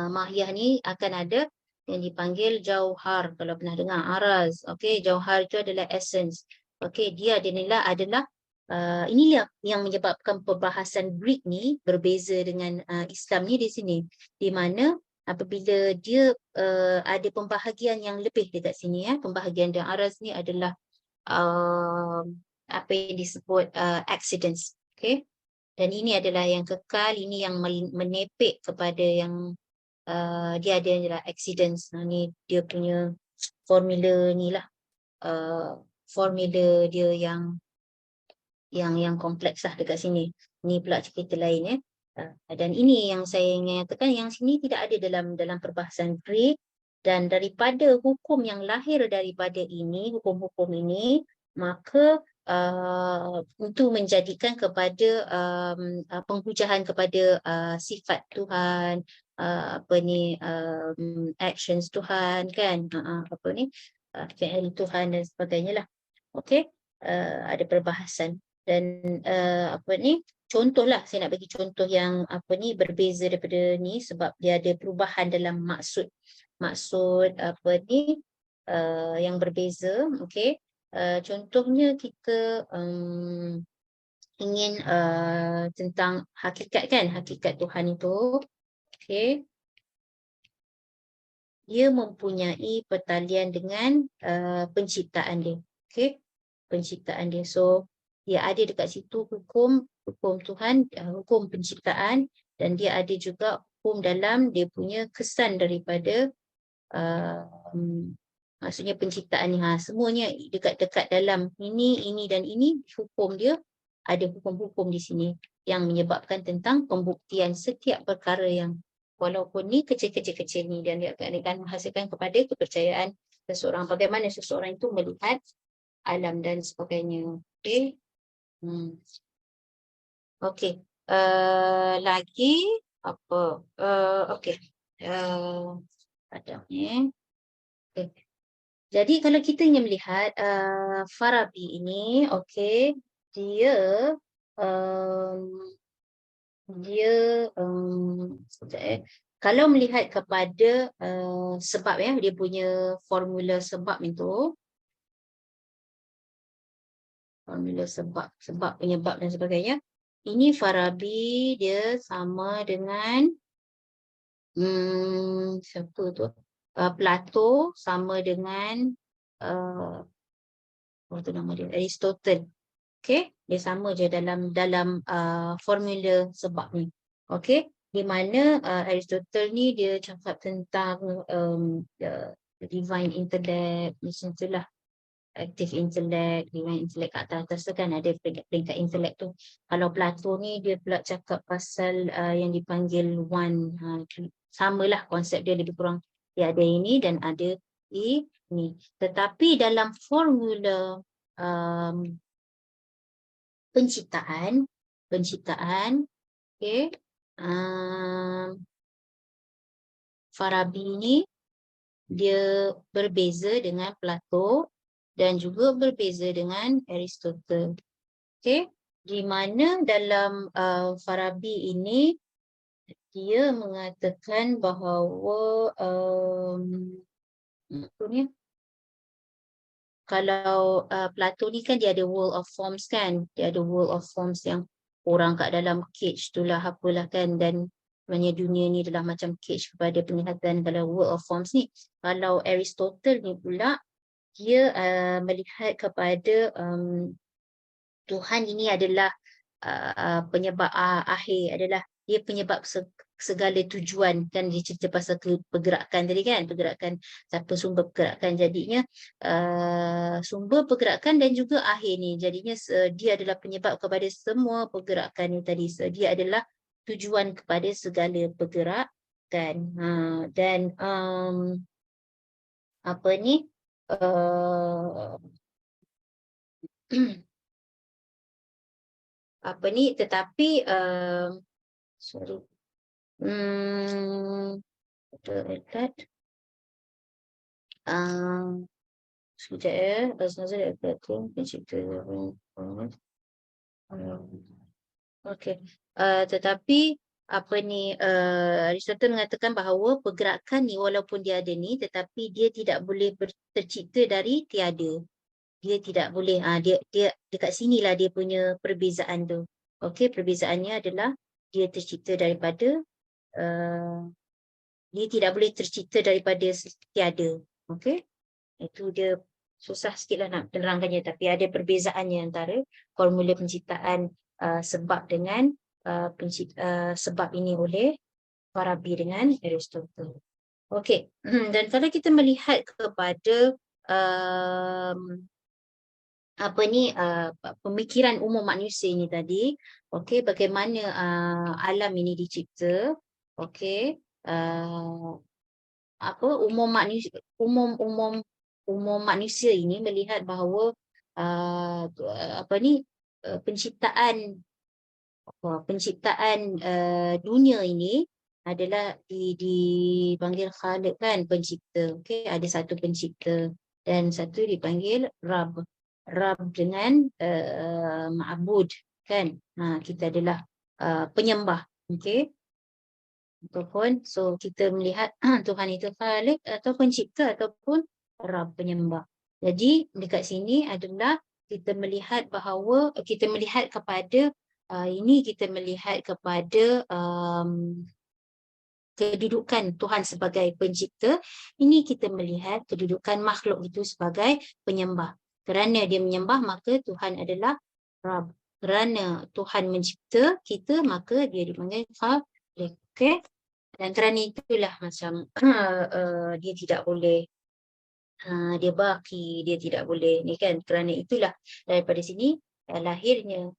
mahiyah ni akan ada yang dipanggil jauhar, kalau pernah dengar araz. Okey, jauhar itu adalah essence. Okey, dia adalah inilah yang menyebabkan perbahasan Greek ni berbeza dengan Islam ni di sini, di mana apabila dia ada pembahagian yang lebih dekat sini, pembahagian dan araz ni adalah apa yang disebut accidents. Okey, dan ini adalah yang kekal, ini yang menepek kepada yang dia ada adalah accidents. Ni dia punya formula ni lah, formula dia yang kompleks lah dekat sini. Ni pula cerita lain dan ini yang saya ingin katakan, yang sini tidak ada dalam perbahasan Greek, dan daripada hukum yang lahir daripada ini, hukum-hukum ini, maka untuk menjadikan kepada penghujahan kepada sifat Tuhan, actions Tuhan kan, apa ni, fi'il Tuhan dan sebagainya lah. Okey, ada perbahasan. Dan contohlah, saya nak bagi contoh yang berbeza daripada ni, sebab dia ada perubahan dalam maksud yang berbeza. Okey, contohnya kita ingin tentang hakikat kan, hakikat Tuhan itu. Okey, dia mempunyai pertalian dengan penciptaan dia. Okey, penciptaan dia. So dia ada dekat situ hukum Tuhan, hukum penciptaan, dan dia ada juga hukum dalam dia punya kesan daripada maksudnya penciptaan ni. Semuanya dekat-dekat dalam ini dan ini, hukum dia, ada hukum-hukum di sini yang menyebabkan tentang pembuktian setiap perkara yang walaupun ni kecil-kecil ni, dan dia akan menghasilkan kepada kepercayaan seseorang, bagaimana seseorang itu melihat alam dan sebagainya. Okey. Okey. Lagi apa? Okey. Ada ni. Okay. Jadi kalau kita ingin melihat Farabi ini, okey, dia kalau melihat kepada sebab dia punya formula sebab itu, formula sebab penyebab dan sebagainya. Ini Farabi dia sama dengan siapa tu? Plato, sama dengan apa tu nama dia? Aristotle. Okey, dia sama je dalam formula sebab ni. Okey, di mana Aristotle ni dia cakap tentang the divine intellect, macam itulah. Active intellect, divine intellect, kat atas tu kan ada peringkat intellect tu. Kalau Plato ni dia pula cakap pasal yang dipanggil one. Samalah konsep dia lebih kurang. Dia ada ini dan ada ini. Tetapi dalam formula penciptaan, okey, Farabi ni dia berbeza dengan Plato dan juga berbeza dengan Aristotle. Okey, di mana dalam Farabi ini dia mengatakan bahawa apa ni, kalau Plato ni kan dia ada world of forms kan, dia ada world of forms yang orang kat dalam cage tu lah apalah kan, dan sebenarnya dunia ni adalah macam cage kepada penglihatan kalau world of forms ni. Kalau Aristotle ni pula dia melihat kepada Tuhan ini adalah penyebab akhir, adalah dia penyebab segala tujuan. Kan dia cerita pasal pergerakan tadi kan, pergerakan siapa sumber pergerakan, jadinya sumber pergerakan dan juga akhir ni, jadinya dia adalah penyebab kepada semua pergerakan ni tadi. Dia adalah tujuan kepada segala pergerakan. Dan apa ni apa ni, tetapi sorry, sekejap ya, pencipta. Okey, tetapi apa ni, Aristotle mengatakan bahawa pergerakan ni walaupun dia ada ni, tetapi dia tidak boleh tercipta dari tiada. Dia tidak boleh, dia dekat sinilah dia punya perbezaan tu. Okey, perbezaannya adalah dia tercipta daripada dia tidak boleh tercipta daripada tiada. Okey, itu dia susah sikitlah nak menerangkannya, tapi ada perbezaannya antara formula penciptaan sebab dengan sebab ini oleh Farabi dengan Aristotle. Okey, dan kalau kita melihat kepada apa ni, pemikiran umum manusia ini tadi, okey, bagaimana alam ini dicipta, okey, apa umum manusia ini melihat bahawa apa ni, penciptaan dunia ini adalah dipanggil Khaliq kan, pencipta. Okey, ada satu pencipta dan satu dipanggil Rabb. Rabb dengan Ma'bud kan. Kita adalah penyembah. Okey. Ataupun so kita melihat Tuhan itu Khaliq atau pencipta ataupun Rabb, penyembah. Jadi dekat sini adalah kita melihat bahawa kita melihat kepada kita melihat kepada kedudukan Tuhan sebagai pencipta. Ini kita melihat kedudukan makhluk itu sebagai penyembah. Kerana dia menyembah, maka Tuhan adalah Rabb. Kerana Tuhan mencipta kita, maka dia dipanggil Khaliq. Okay? Dan kerana itulah macam dia tidak boleh dia baki, dia tidak boleh ni kan. Kerana itulah daripada sini lahirnya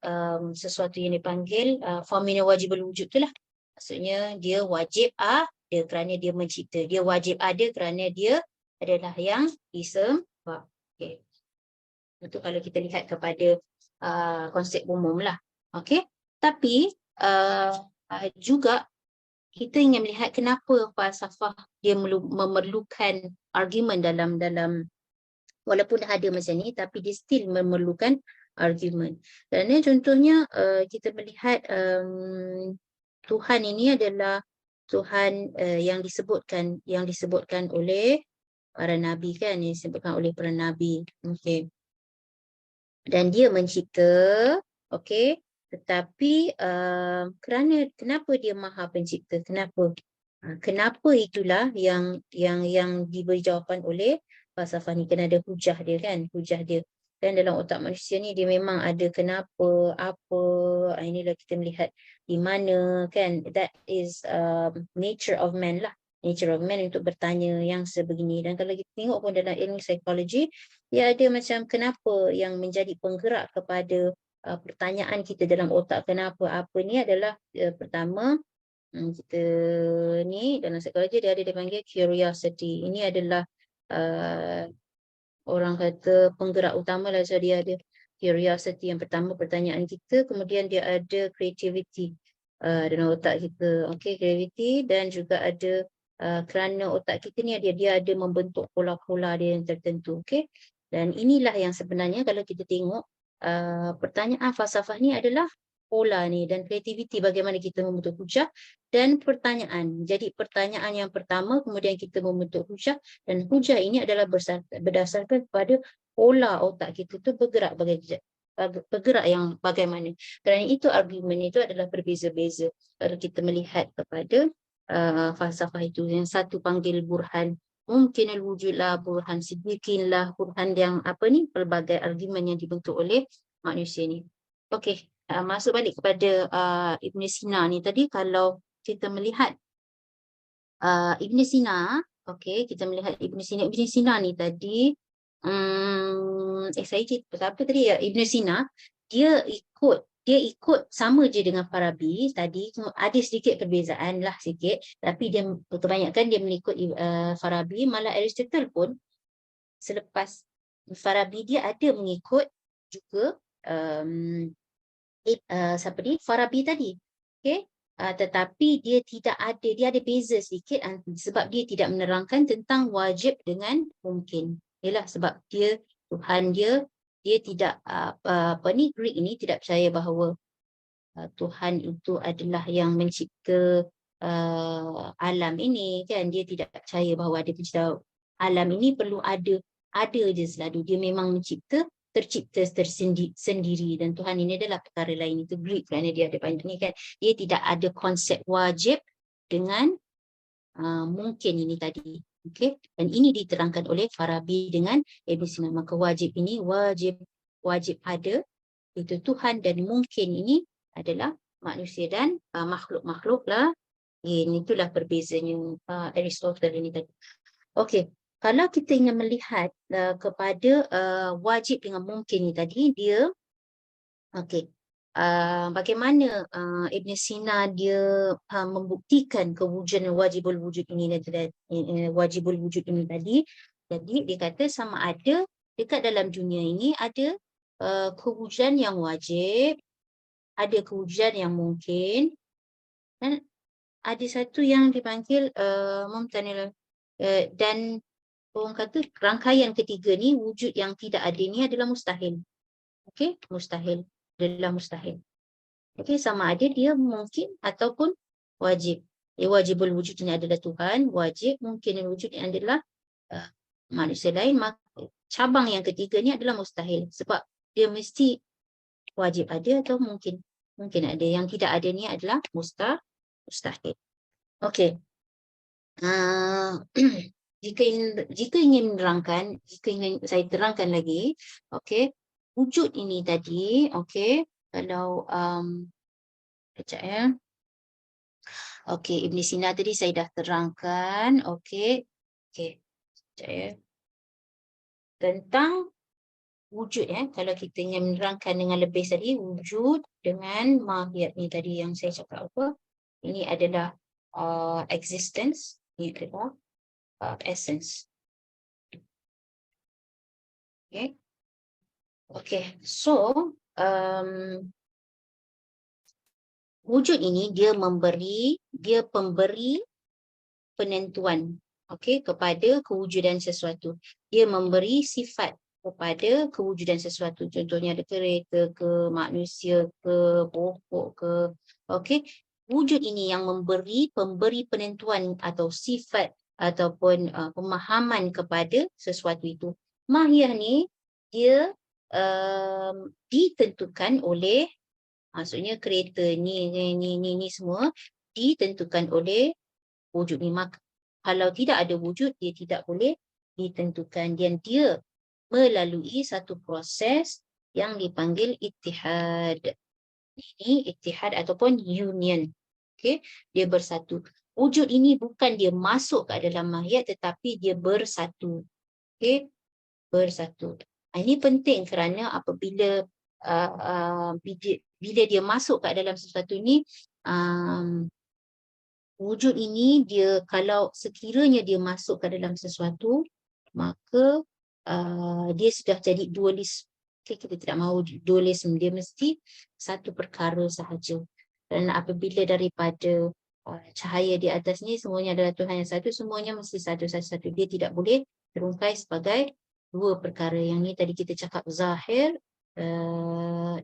sesuatu yang dipanggil formula wajibul wujud itulah. Maksudnya dia wajib ada kerana dia mencipta. Dia wajib ada kerana dia adalah yang disembah. Okay. Itu kalau kita lihat kepada konsep umum lah. Okay. Tapi juga kita ingin melihat kenapa falsafah dia memerlukan argument dalam walaupun dah ada macam ni, tapi dia still memerlukan argument. Kerana contohnya kita melihat Tuhan ini adalah Tuhan yang disebutkan oleh para nabi kan, yang disebutkan oleh para nabi. Okey. Dan dia mencipta, okey, tetapi kenapa dia Maha Pencipta? Kenapa? Kenapa itulah yang diberi jawapan oleh falsafah ni, kena ada hujah dia kan, hujah dia. Dan dalam otak manusia ni dia memang ada kenapa, apa, inilah kita melihat di mana kan, that is nature of man lah. Nature of man untuk bertanya yang sebegini. Dan kalau kita tengok pun dalam ilmu psikologi, dia ada macam kenapa yang menjadi penggerak kepada pertanyaan kita dalam otak kenapa. Apa ni adalah pertama, kita ni dalam psikologi dia ada dipanggil curiosity. Ini adalah orang kata penggerak utama lah. So dia ada curiosity yang pertama, pertanyaan kita. Kemudian dia ada creativity dalam otak kita. Okay, creativity, dan juga ada kerana otak kita ni dia ada membentuk pola-pola dia yang tertentu. Okay? Dan inilah yang sebenarnya kalau kita tengok pertanyaan falsafah ni adalah pola ni dan kreativiti bagaimana kita membentuk hujah dan pertanyaan. Jadi pertanyaan yang pertama kemudian kita membentuk hujah dan hujah ini adalah berdasarkan pada pola otak kita tu bergerak yang bagaimana. Kerana itu argumen itu adalah berbeza-beza kalau kita melihat kepada falsafah itu. Yang satu panggil burhan mungkin al-wujud lah, burhan sidiqin lah, burhan yang pelbagai argumen yang dibentuk oleh manusia ni. Okey, masuk balik kepada Ibn Sina ni tadi. Kalau kita melihat Ibn Sina, okey, kita melihat Ibn Sina ni tadi, saya cerita pasal apa tadi ya? Ibn Sina, dia ikut sama je dengan Farabi tadi, ada sedikit perbezaan lah sikit, tapi dia kebanyakan dia mengikut Farabi. Malah Aristotle pun selepas Farabi dia ada mengikut juga Farabi tadi. Okay? Tetapi dia ada beza sedikit sebab dia tidak menerangkan tentang wajib dengan mungkin. Ialah sebab Tuhan dia tidak Greek ini tidak percaya bahawa Tuhan itu adalah yang mencipta alam ini, kan. Dia tidak percaya bahawa ada pencipta alam ini perlu ada je selalu. Dia memang tercipta sendiri dan Tuhan ini adalah perkara lain. Itu Greek kerana dia ada banyak ni, kan. Dia tidak ada konsep wajib dengan mungkin ini tadi. Okay? Dan ini diterangkan oleh Farabi dengan Ibn Sina. Maka wajib ini wajib ada itu Tuhan, dan mungkin ini adalah manusia dan makhluk-makhluk lah. Itulah perbezanya Aristotle ini tadi. Okey, kalau kita ingin melihat kepada wajib dengan mungkin ini tadi, dia bagaimana Ibn Sina dia membuktikan kewujudan wajibul wujud ini tadi. Jadi dia kata sama ada dekat dalam dunia ini ada kewujudan yang wajib, ada kewujudan yang mungkin, dan ada satu yang dipanggil mumtanil, dan orang kata rangkaian ketiga ni, wujud yang tidak ada ni adalah mustahil. Okey, mustahil. Adalah mustahil. Okey, sama ada dia mungkin ataupun wajib. Wajibul wujud ini adalah Tuhan, wajib mungkin wujud ini adalah manusia lain. Maka cabang yang ketiga ni adalah mustahil sebab dia mesti wajib ada atau mungkin ada. Yang tidak ada ni adalah mustahil. Okey. Jika ingin menerangkan, saya terangkan lagi, okey, wujud ini tadi, okey, kalau sekejap ya. Okey, Ibn Sina tadi saya dah terangkan, okey, sekejap ya. Tentang wujud ya, kalau kita ingin menerangkan dengan lebih tadi, wujud dengan mahiyat ni tadi yang saya cakap apa, ini adalah existence, ini adalah essence. Okay, so wujud ini dia pemberi penentuan, kepada kewujudan sesuatu. Dia memberi sifat kepada kewujudan sesuatu. Contohnya ada kereta ke, manusia ke, pokok ke. Wujud ini yang pemberi penentuan atau sifat ataupun pemahaman kepada sesuatu itu. Mahiyah ni dia ditentukan oleh, maksudnya kereta ni semua ditentukan oleh wujud ni. Maka kalau tidak ada wujud, dia tidak boleh ditentukan, dan dia melalui satu proses yang dipanggil ittihad. Ini ittihad ataupun union. Dia bersatu. Wujud ini bukan dia masuk ke dalam mahiyat, tetapi dia bersatu. Bersatu. Ini penting kerana apabila bila dia masuk ke dalam sesuatu ni, wujud ini dia kalau sekiranya dia masuk ke dalam sesuatu, maka dia sudah jadi dualis. Kita tidak mahu dualisme, dia mesti satu perkara sahaja. Dan apabila daripada cahaya di atas ni semuanya adalah Tuhan yang satu, semuanya mesti satu. Dia tidak boleh terungkai sebagai dua perkara. Yang ni tadi kita cakap zahir,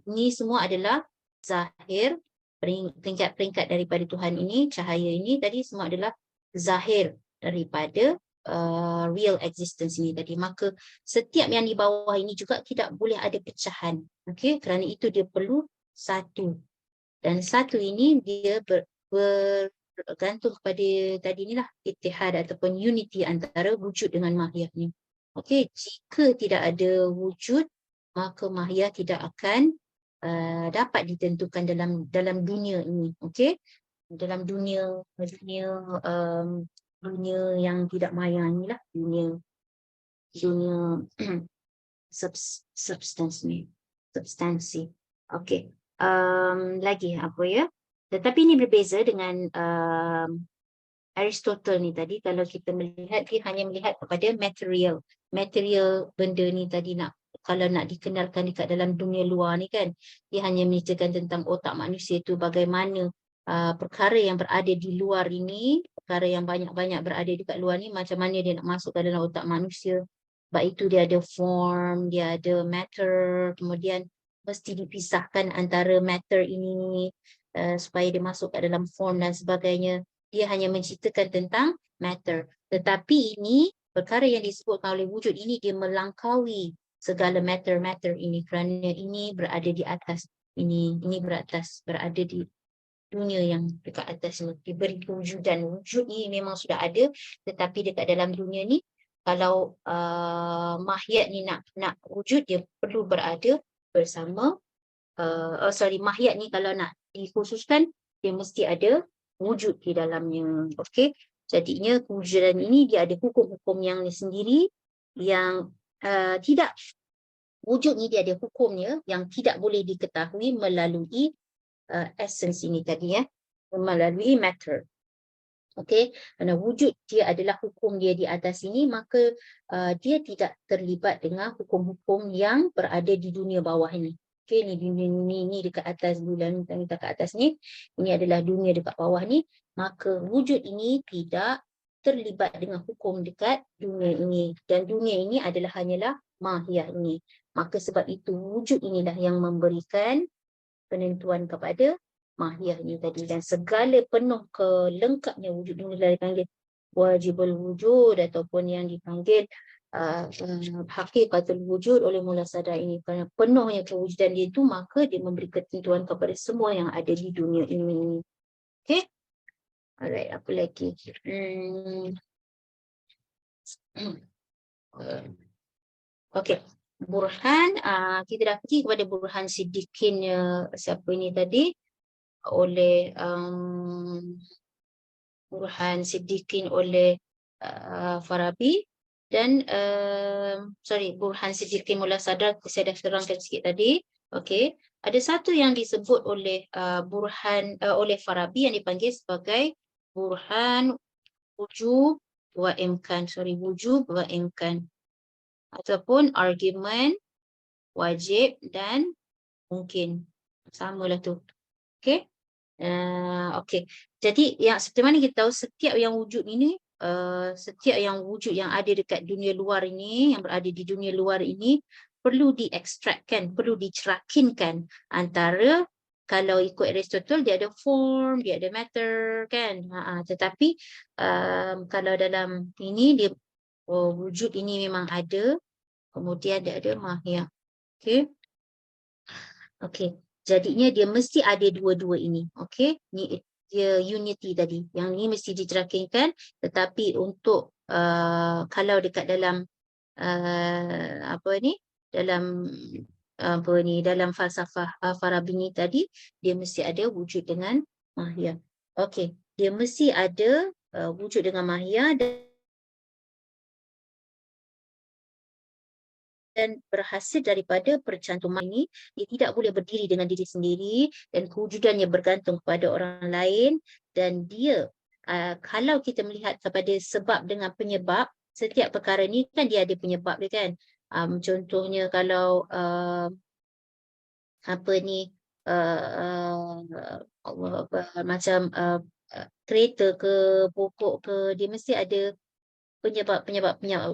ni semua adalah zahir, peringkat-peringkat daripada Tuhan ini, cahaya ini tadi semua adalah zahir daripada real existence ini tadi. Maka setiap yang di bawah ini juga tidak boleh ada pecahan. Okey, kerana itu dia perlu satu. Dan satu ini dia bergantung kepada tadi inilah ittihad ataupun unity antara wujud dengan mahiyah ni. Okey, jika tidak ada wujud, maka mahiyah tidak akan dapat ditentukan dalam dunia ini. Okey, dalam dunia dunia yang tidak maya inilah dunia substansi. Okey. Lagi apa ya? Tetapi ini berbeza dengan Aristotle ni tadi. Kalau kita melihat, dia hanya melihat kepada material benda ni tadi. Kalau nak dikenalkan dekat dalam dunia luar ni kan, dia hanya menceritakan tentang otak manusia tu, bagaimana perkara yang berada di luar ini, perkara yang banyak-banyak berada dekat luar ni, macam mana dia nak masuk ke dalam otak manusia. Sebab itu dia ada form, dia ada matter, kemudian mesti dipisahkan antara matter ini supaya dia masuk ke dalam form dan sebagainya. Dia hanya menceritakan tentang matter. Tetapi ini, perkara yang disebutkan oleh wujud ini, dia melangkaui segala matter ini, kerana ini berada di atas. Ini berada di dunia yang dekat atas ni. Diberi kewujudan. Wujud ni memang sudah ada, tetapi dekat dalam dunia ni, kalau mahiyat ni nak wujud, dia perlu berada bersama. Mahiyat ni kalau nak dikhususkan, dia mesti ada wujud di dalamnya. Okey, jadinya kewujudan ini dia ada hukum-hukum yang sendiri, yang tidak, wujud ni dia ada hukumnya yang tidak boleh diketahui melalui essence ini tadi ya, melalui matter. Okey, kerana wujud dia adalah hukum dia di atas ini, maka dia tidak terlibat dengan hukum-hukum yang berada di dunia bawah ini. Okey, ni dunia ni dekat atas, bulan kita kat atas ni, ini adalah dunia dekat bawah ni, maka wujud ini tidak terlibat dengan hukum dekat dunia ini, dan dunia ini adalah hanyalah mahiyah ini. Maka sebab itu wujud inilah yang memberikan penentuan kepada mahiyah ni tadi, dan segala penuh kelengkapnya wujud ini dipanggil wajibul wujud ataupun yang dipanggil hakikatul wujud oleh Mula Sadar ini. Kerana penuhnya kewujudan dia itu, maka dia memberi ketentuan kepada semua yang ada di dunia ini. Okay, alright, apa lagi? Okay, Burhan, kita dah pergi kepada Burhan Siddiqin, siapa ini tadi, oleh Burhan Siddiqin oleh Farabi, dan Burhan Siddiqin Mula Sadar saya dah terangkan sikit tadi. Okey, ada satu yang disebut oleh Burhan oleh Farabi yang dipanggil sebagai Burhan wujub wa imkan, wujub wa imkan, ataupun argument wajib dan mungkin, samalah tu. Okey. Okey. Jadi yang seperti mana kita tahu, setiap yang wujud ini, setiap yang wujud yang ada dekat dunia luar ini, yang berada di dunia luar ini, perlu diekstrakkan, perlu dicerakinkan antara, kalau ikut Aristotle dia ada form, dia ada matter kan. Tetapi kalau dalam ini dia wujud ini memang ada, kemudian dia ada mahiyah. Okey. Okey. Jadinya dia mesti ada dua-dua ini. Okey, ni dia unity tadi. Yang ni mesti dicerakinkan, tetapi untuk kalau dekat dalam dalam falsafah Farabi ni tadi, dia mesti ada wujud dengan mahiyah. Okey, dia mesti ada wujud dengan mahiyah, dan berhasil daripada percantuman ini, dia tidak boleh berdiri dengan diri sendiri dan kewujudannya bergantung kepada orang lain. Dan dia, kalau kita melihat kepada sebab dengan penyebab, setiap perkara ni kan dia ada penyebab dia kan. Contohnya kalau macam kereta ke, pokok ke, dia mesti ada penyebab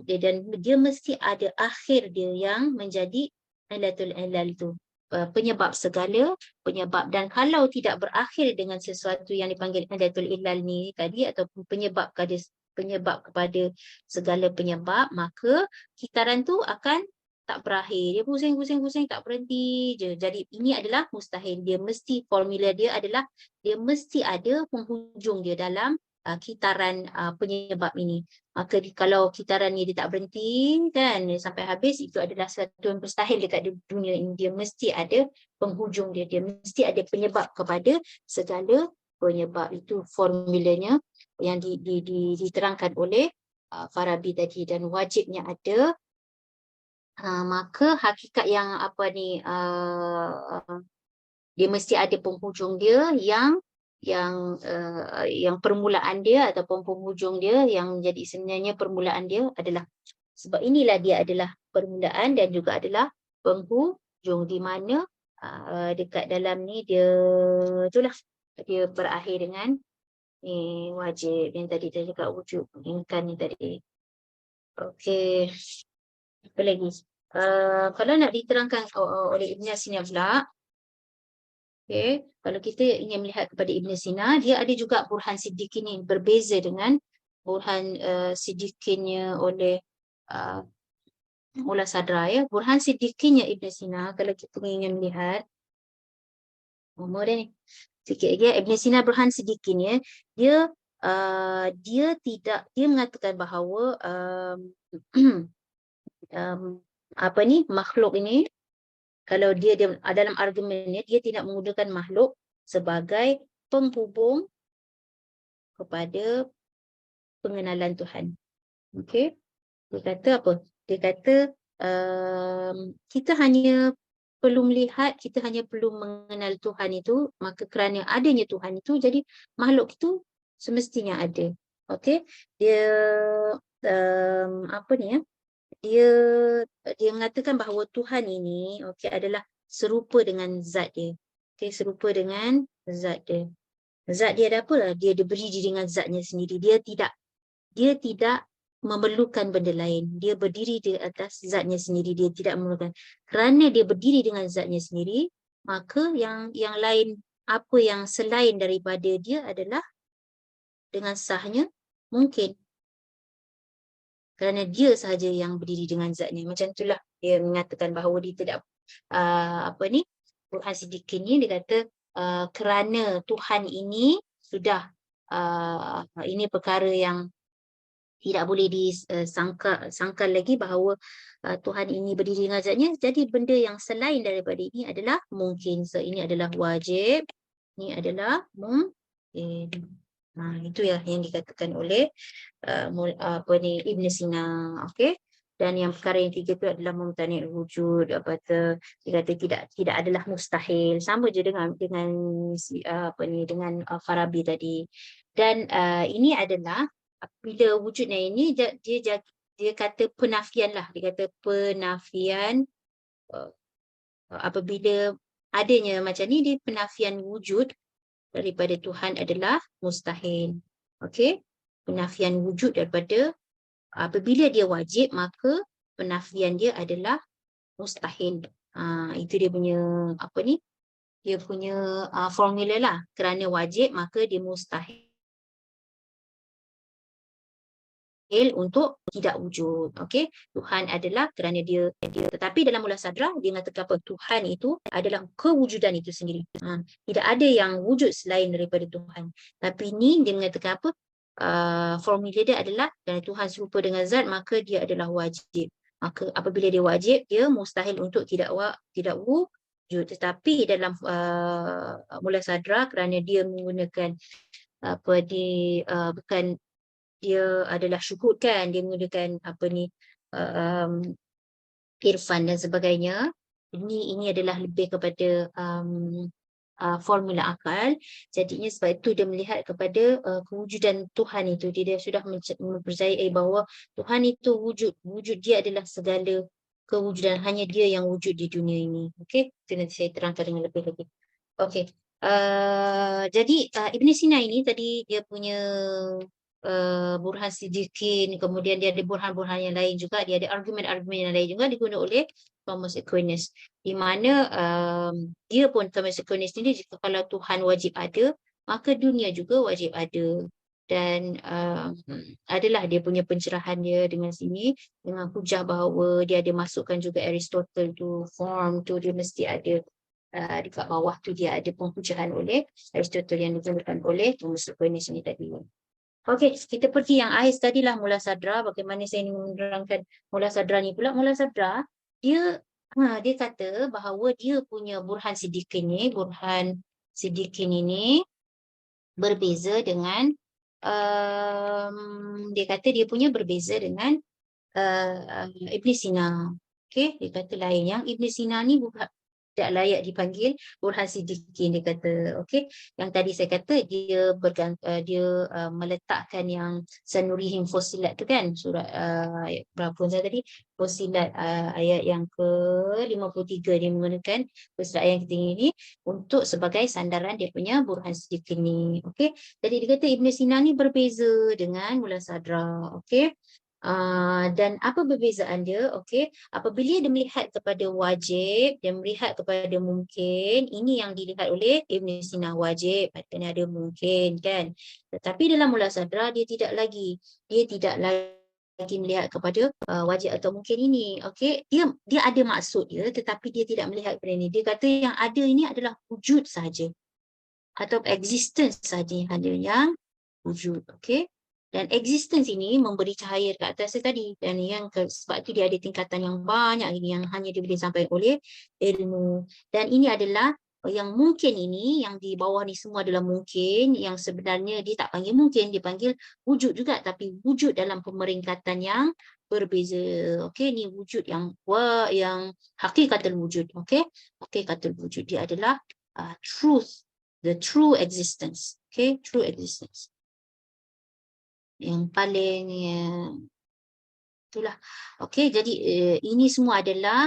dia, dan dia mesti ada akhir dia yang menjadi ilatul ilal tu. Penyebab segala penyebab, dan kalau tidak berakhir dengan sesuatu yang dipanggil ilatul ilal ni tadi, ataupun penyebab kepada segala penyebab, maka kitaran tu akan tak berakhir. Dia pusing tak berhenti je. Jadi ini adalah mustahil. Dia mesti, formula dia adalah dia mesti ada penghujung dia dalam kitaran penyebab ini. Maka kalau kitaran ni dia tak berhenti kan sampai habis, itu adalah satu yang mustahil dekat dunia ini. Dia mesti ada penghujung dia. Dia mesti ada penyebab kepada segala penyebab. Itu formulanya yang diterangkan oleh Farabi tadi, dan wajibnya ada. Maka hakikat yang apa ni, dia mesti ada penghujung dia yang permulaan dia ataupun penghujung dia yang menjadi sebenarnya permulaan dia adalah, sebab inilah dia adalah permulaan dan juga adalah penghujung, di mana dekat dalam ni dia itulah dia berakhir dengan wajib yang tadi saya cakap, wujud imkan ni tadi. Okey, apa lagi? Kalau nak diterangkan oleh Ibn Sina pula, okay, kalau kita ingin melihat kepada Ibn Sina, dia ada juga Burhan Siddiqin ini, berbeza dengan Burhan Siddiqinnya oleh Mullah Sadra ya. Burhan Siddiqinnya Ibn Sina, kalau kita ingin melihat umur dia ni sikit lagi, Ibn Sina Burhan Siddiqinnya, dia mengatakan bahawa apa ni, makhluk ini, kalau dia dalam argumennya, dia tidak menggunakan makhluk sebagai penghubung kepada pengenalan Tuhan. Okey. Dia kata apa? Dia kata kita hanya perlu melihat, kita hanya perlu mengenal Tuhan itu, maka kerana adanya Tuhan itu, jadi makhluk itu semestinya ada. Okey. Dia apa ni ya? Dia mengatakan bahawa Tuhan ini adalah serupa dengan zat dia. Serupa dengan zat dia. Zat dia ada apa? Dia berdiri dengan zatnya sendiri. Dia tidak memerlukan benda lain. Dia berdiri di atas zatnya sendiri. Dia tidak memerlukan. Kerana dia berdiri dengan zatnya sendiri, maka yang lain, apa yang selain daripada dia adalah dengan sahnya mungkin. Kerana dia sahaja yang berdiri dengan zatnya. Macam itulah dia mengatakan bahawa dia tidak apa ni, Burhan Siddiqin ni dia kata kerana Tuhan ini sudah ini perkara yang tidak boleh disangkal lagi bahawa Tuhan ini berdiri dengan zatnya, jadi benda yang selain daripada ini adalah mungkin. So ini adalah wajib, ini adalah mungkin. Itu yang dikatakan oleh apa ni, Ibn Sina. Okey. Dan yang perkara yang tiga itu adalah mumtani' wujud, dia kata tidak adalah mustahil, sama je dengan apa ni, dengan Farabi tadi. Dan ini adalah bila wujudnya ini, dia kata penafian lah, dia kata penafian apabila adanya macam ni, dia penafian wujud daripada Tuhan adalah mustahil. Okey, penafian wujud daripada, apabila dia wajib, maka penafian dia adalah mustahil. Itu dia punya apa ni? Dia punya formula lah. Kerana wajib maka dia mustahil untuk tidak wujud. Okey, Tuhan adalah kerana dia. Tetapi dalam Mullah Sadra dia mengatakan apa? Tuhan itu adalah kewujudan itu sendiri. Tidak ada yang wujud selain daripada Tuhan. Tapi ni dia mengatakan apa? Formula dia adalah kerana Tuhan serupa dengan zat, maka dia adalah wajib. Maka apabila dia wajib, dia mustahil untuk tidak wujud. Tetapi dalam Mullah Sadra, kerana dia menggunakan apa bukan, dia adalah syuhud kan, dia menggunakan apa ni, irfan dan sebagainya. Ini adalah lebih kepada formula akal. Jadinya sebab itu dia melihat kepada kewujudan Tuhan itu. Dia sudah mempercayai bahawa Tuhan itu wujud dia adalah segala kewujudan, hanya dia yang wujud di dunia ini. Okey, itu nanti saya terangkan dengan lebih lagi. Okey, Jadi Ibn Sina ini tadi dia punya Burhan Siddiqin, kemudian dia ada burhan-burhan yang lain juga, dia ada argumen-argumen yang lain juga digunakan oleh Thomas Aquinas, di mana dia pun Thomas Aquinas ini, jika kalau Tuhan wajib ada, maka dunia juga wajib ada. Dan adalah dia punya pencerahan dia dengan sini, dengan hujah bahawa dia ada masukkan juga Aristotle tu, form tu dia mesti ada. Dekat bawah tu dia ada penghujahan oleh Aristotle yang digunakan oleh Thomas Aquinas ini tadi. Okey, kita pergi yang akhir tadilah mula sadra. Bagaimana saya ingin menerangkan mula sadra ni pula. Mula sadra, dia kata bahawa dia punya Burhan Siddiqin ini berbeza dengan dia kata dia punya berbeza dengan Ibn Sina. Okey, dia kata lain. Yang Ibn Sina ni bukan tak layak dipanggil Burhan Siddiqin, dia kata. Okey, yang tadi saya kata dia meletakkan yang Sanurihim Fussilat tu kan, surat ayat berapa saya tadi? Fussilat ayat yang ke-53, dia menggunakan fussilat ayat yang ketiga ini untuk sebagai sandaran dia punya Burhan Siddiqin ni. Okey, jadi dia kata Ibn Sina ni berbeza dengan Mula Sadra. Okey. Dan apa perbezaan dia? Okey, apabila dia melihat kepada wajib dan melihat kepada mungkin, ini yang dilihat oleh Ibn Sina, wajib, kena ada mungkin kan. Tetapi dalam Mula Sadra dia tidak lagi melihat kepada wajib atau mungkin ini. Okey, dia ada maksud dia, tetapi dia tidak melihat kepada ini. Dia kata yang ada ini adalah wujud saja atau existence saja yang wujud. Okey. Dan existence ini memberi cahaya ke atas tadi. Dan sebab itu dia ada tingkatan yang banyak ini yang hanya boleh sampai oleh ilmu. Dan ini adalah yang mungkin ini, yang di bawah ni semua adalah mungkin, yang sebenarnya dia tak panggil mungkin, dia panggil wujud juga, tapi wujud dalam pemeringkatan yang berbeza. Okey, ni wujud yang hakikatul wujud. Okey, hakikatul wujud dia adalah truth, the true existence. Okay, true existence. Yang paling itulah. Okey, jadi ini semua adalah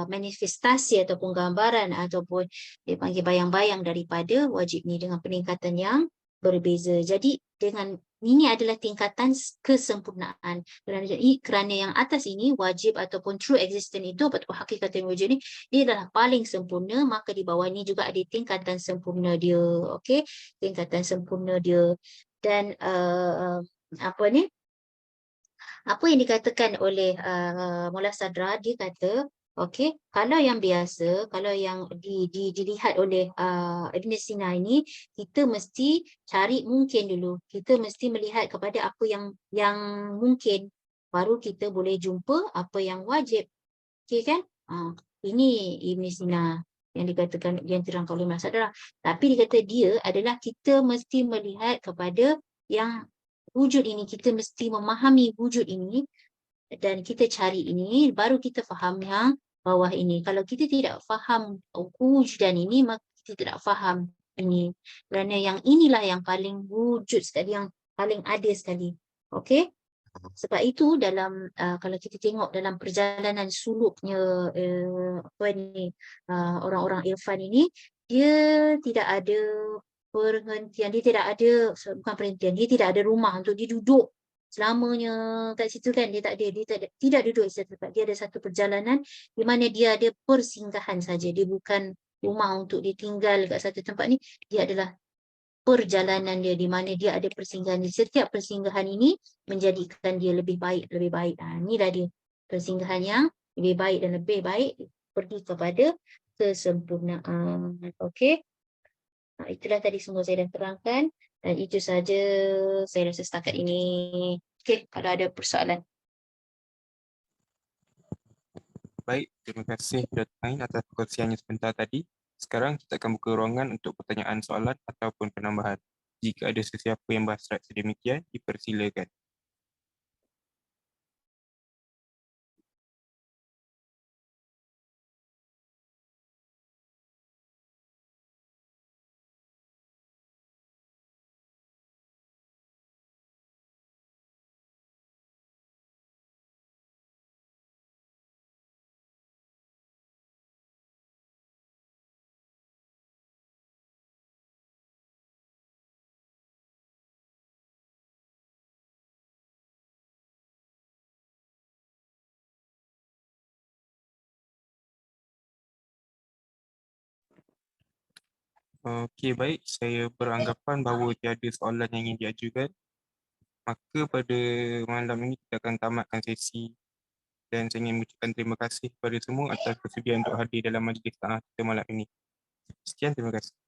manifestasi ataupun gambaran ataupun dia panggil bayang-bayang daripada wajib ni dengan peningkatan yang berbeza. Jadi dengan ini adalah tingkatan kesempurnaan. Kerana yang atas ini wajib ataupun true existence itu atau hakikat yang wujud ni dia adalah paling sempurna, maka di bawah ini juga ada tingkatan sempurna dia. Okey, tingkatan sempurna dia. Dan apa yang dikatakan oleh Mullah Sadra, dia kata okey, kalau yang biasa, kalau yang dilihat oleh Ibn Sina ini, kita mesti cari mungkin dulu. Kita mesti melihat kepada apa yang mungkin, baru kita boleh jumpa apa yang wajib. Okey kan? Ini Ibn Sina yang dikatakan, yang terangkan oleh Mullah Sadra. Tapi dia kata dia adalah kita mesti melihat kepada yang wujud ini, kita mesti memahami wujud ini dan kita cari ini, baru kita faham yang bawah ini. Kalau kita tidak faham wujudan ini, maka kita tidak faham ini. Kerana yang inilah yang paling wujud sekali, yang paling ada sekali. Okey? Sebab itu dalam kalau kita tengok dalam perjalanan suluknya orang-orang irfan ini, dia tidak ada perhentian, dia tidak ada, bukan perhentian, dia tidak ada rumah untuk dia duduk selamanya kat situ kan. Dia tidak duduk di satu tempat. Dia ada satu perjalanan di mana dia ada persinggahan saja. Dia bukan rumah untuk dia tinggal kat satu tempat ni. Dia adalah perjalanan dia di mana dia ada persinggahan. Setiap persinggahan ini menjadikan dia lebih baik. Inilah dia persinggahan yang lebih baik dan lebih baik pergi kepada kesempurnaan. Okey. Itulah tadi semua saya dah terangkan dan itu saja saya rasa setakat ini. Okey, kalau ada persoalan. Baik, terima kasih Dr. Ain atas perkongsiannya sebentar tadi. Sekarang kita akan buka ruangan untuk pertanyaan, soalan ataupun penambahan. Jika ada sesiapa yang berhasrat sedemikian, dipersilakan. Okey, baik. Saya beranggapan bahawa tiada soalan yang ingin diajukan. Maka pada malam ini kita akan tamatkan sesi dan saya ingin mengucapkan terima kasih kepada semua atas persediaan untuk hadir dalam majlis kita malam ini. Sekian, terima kasih.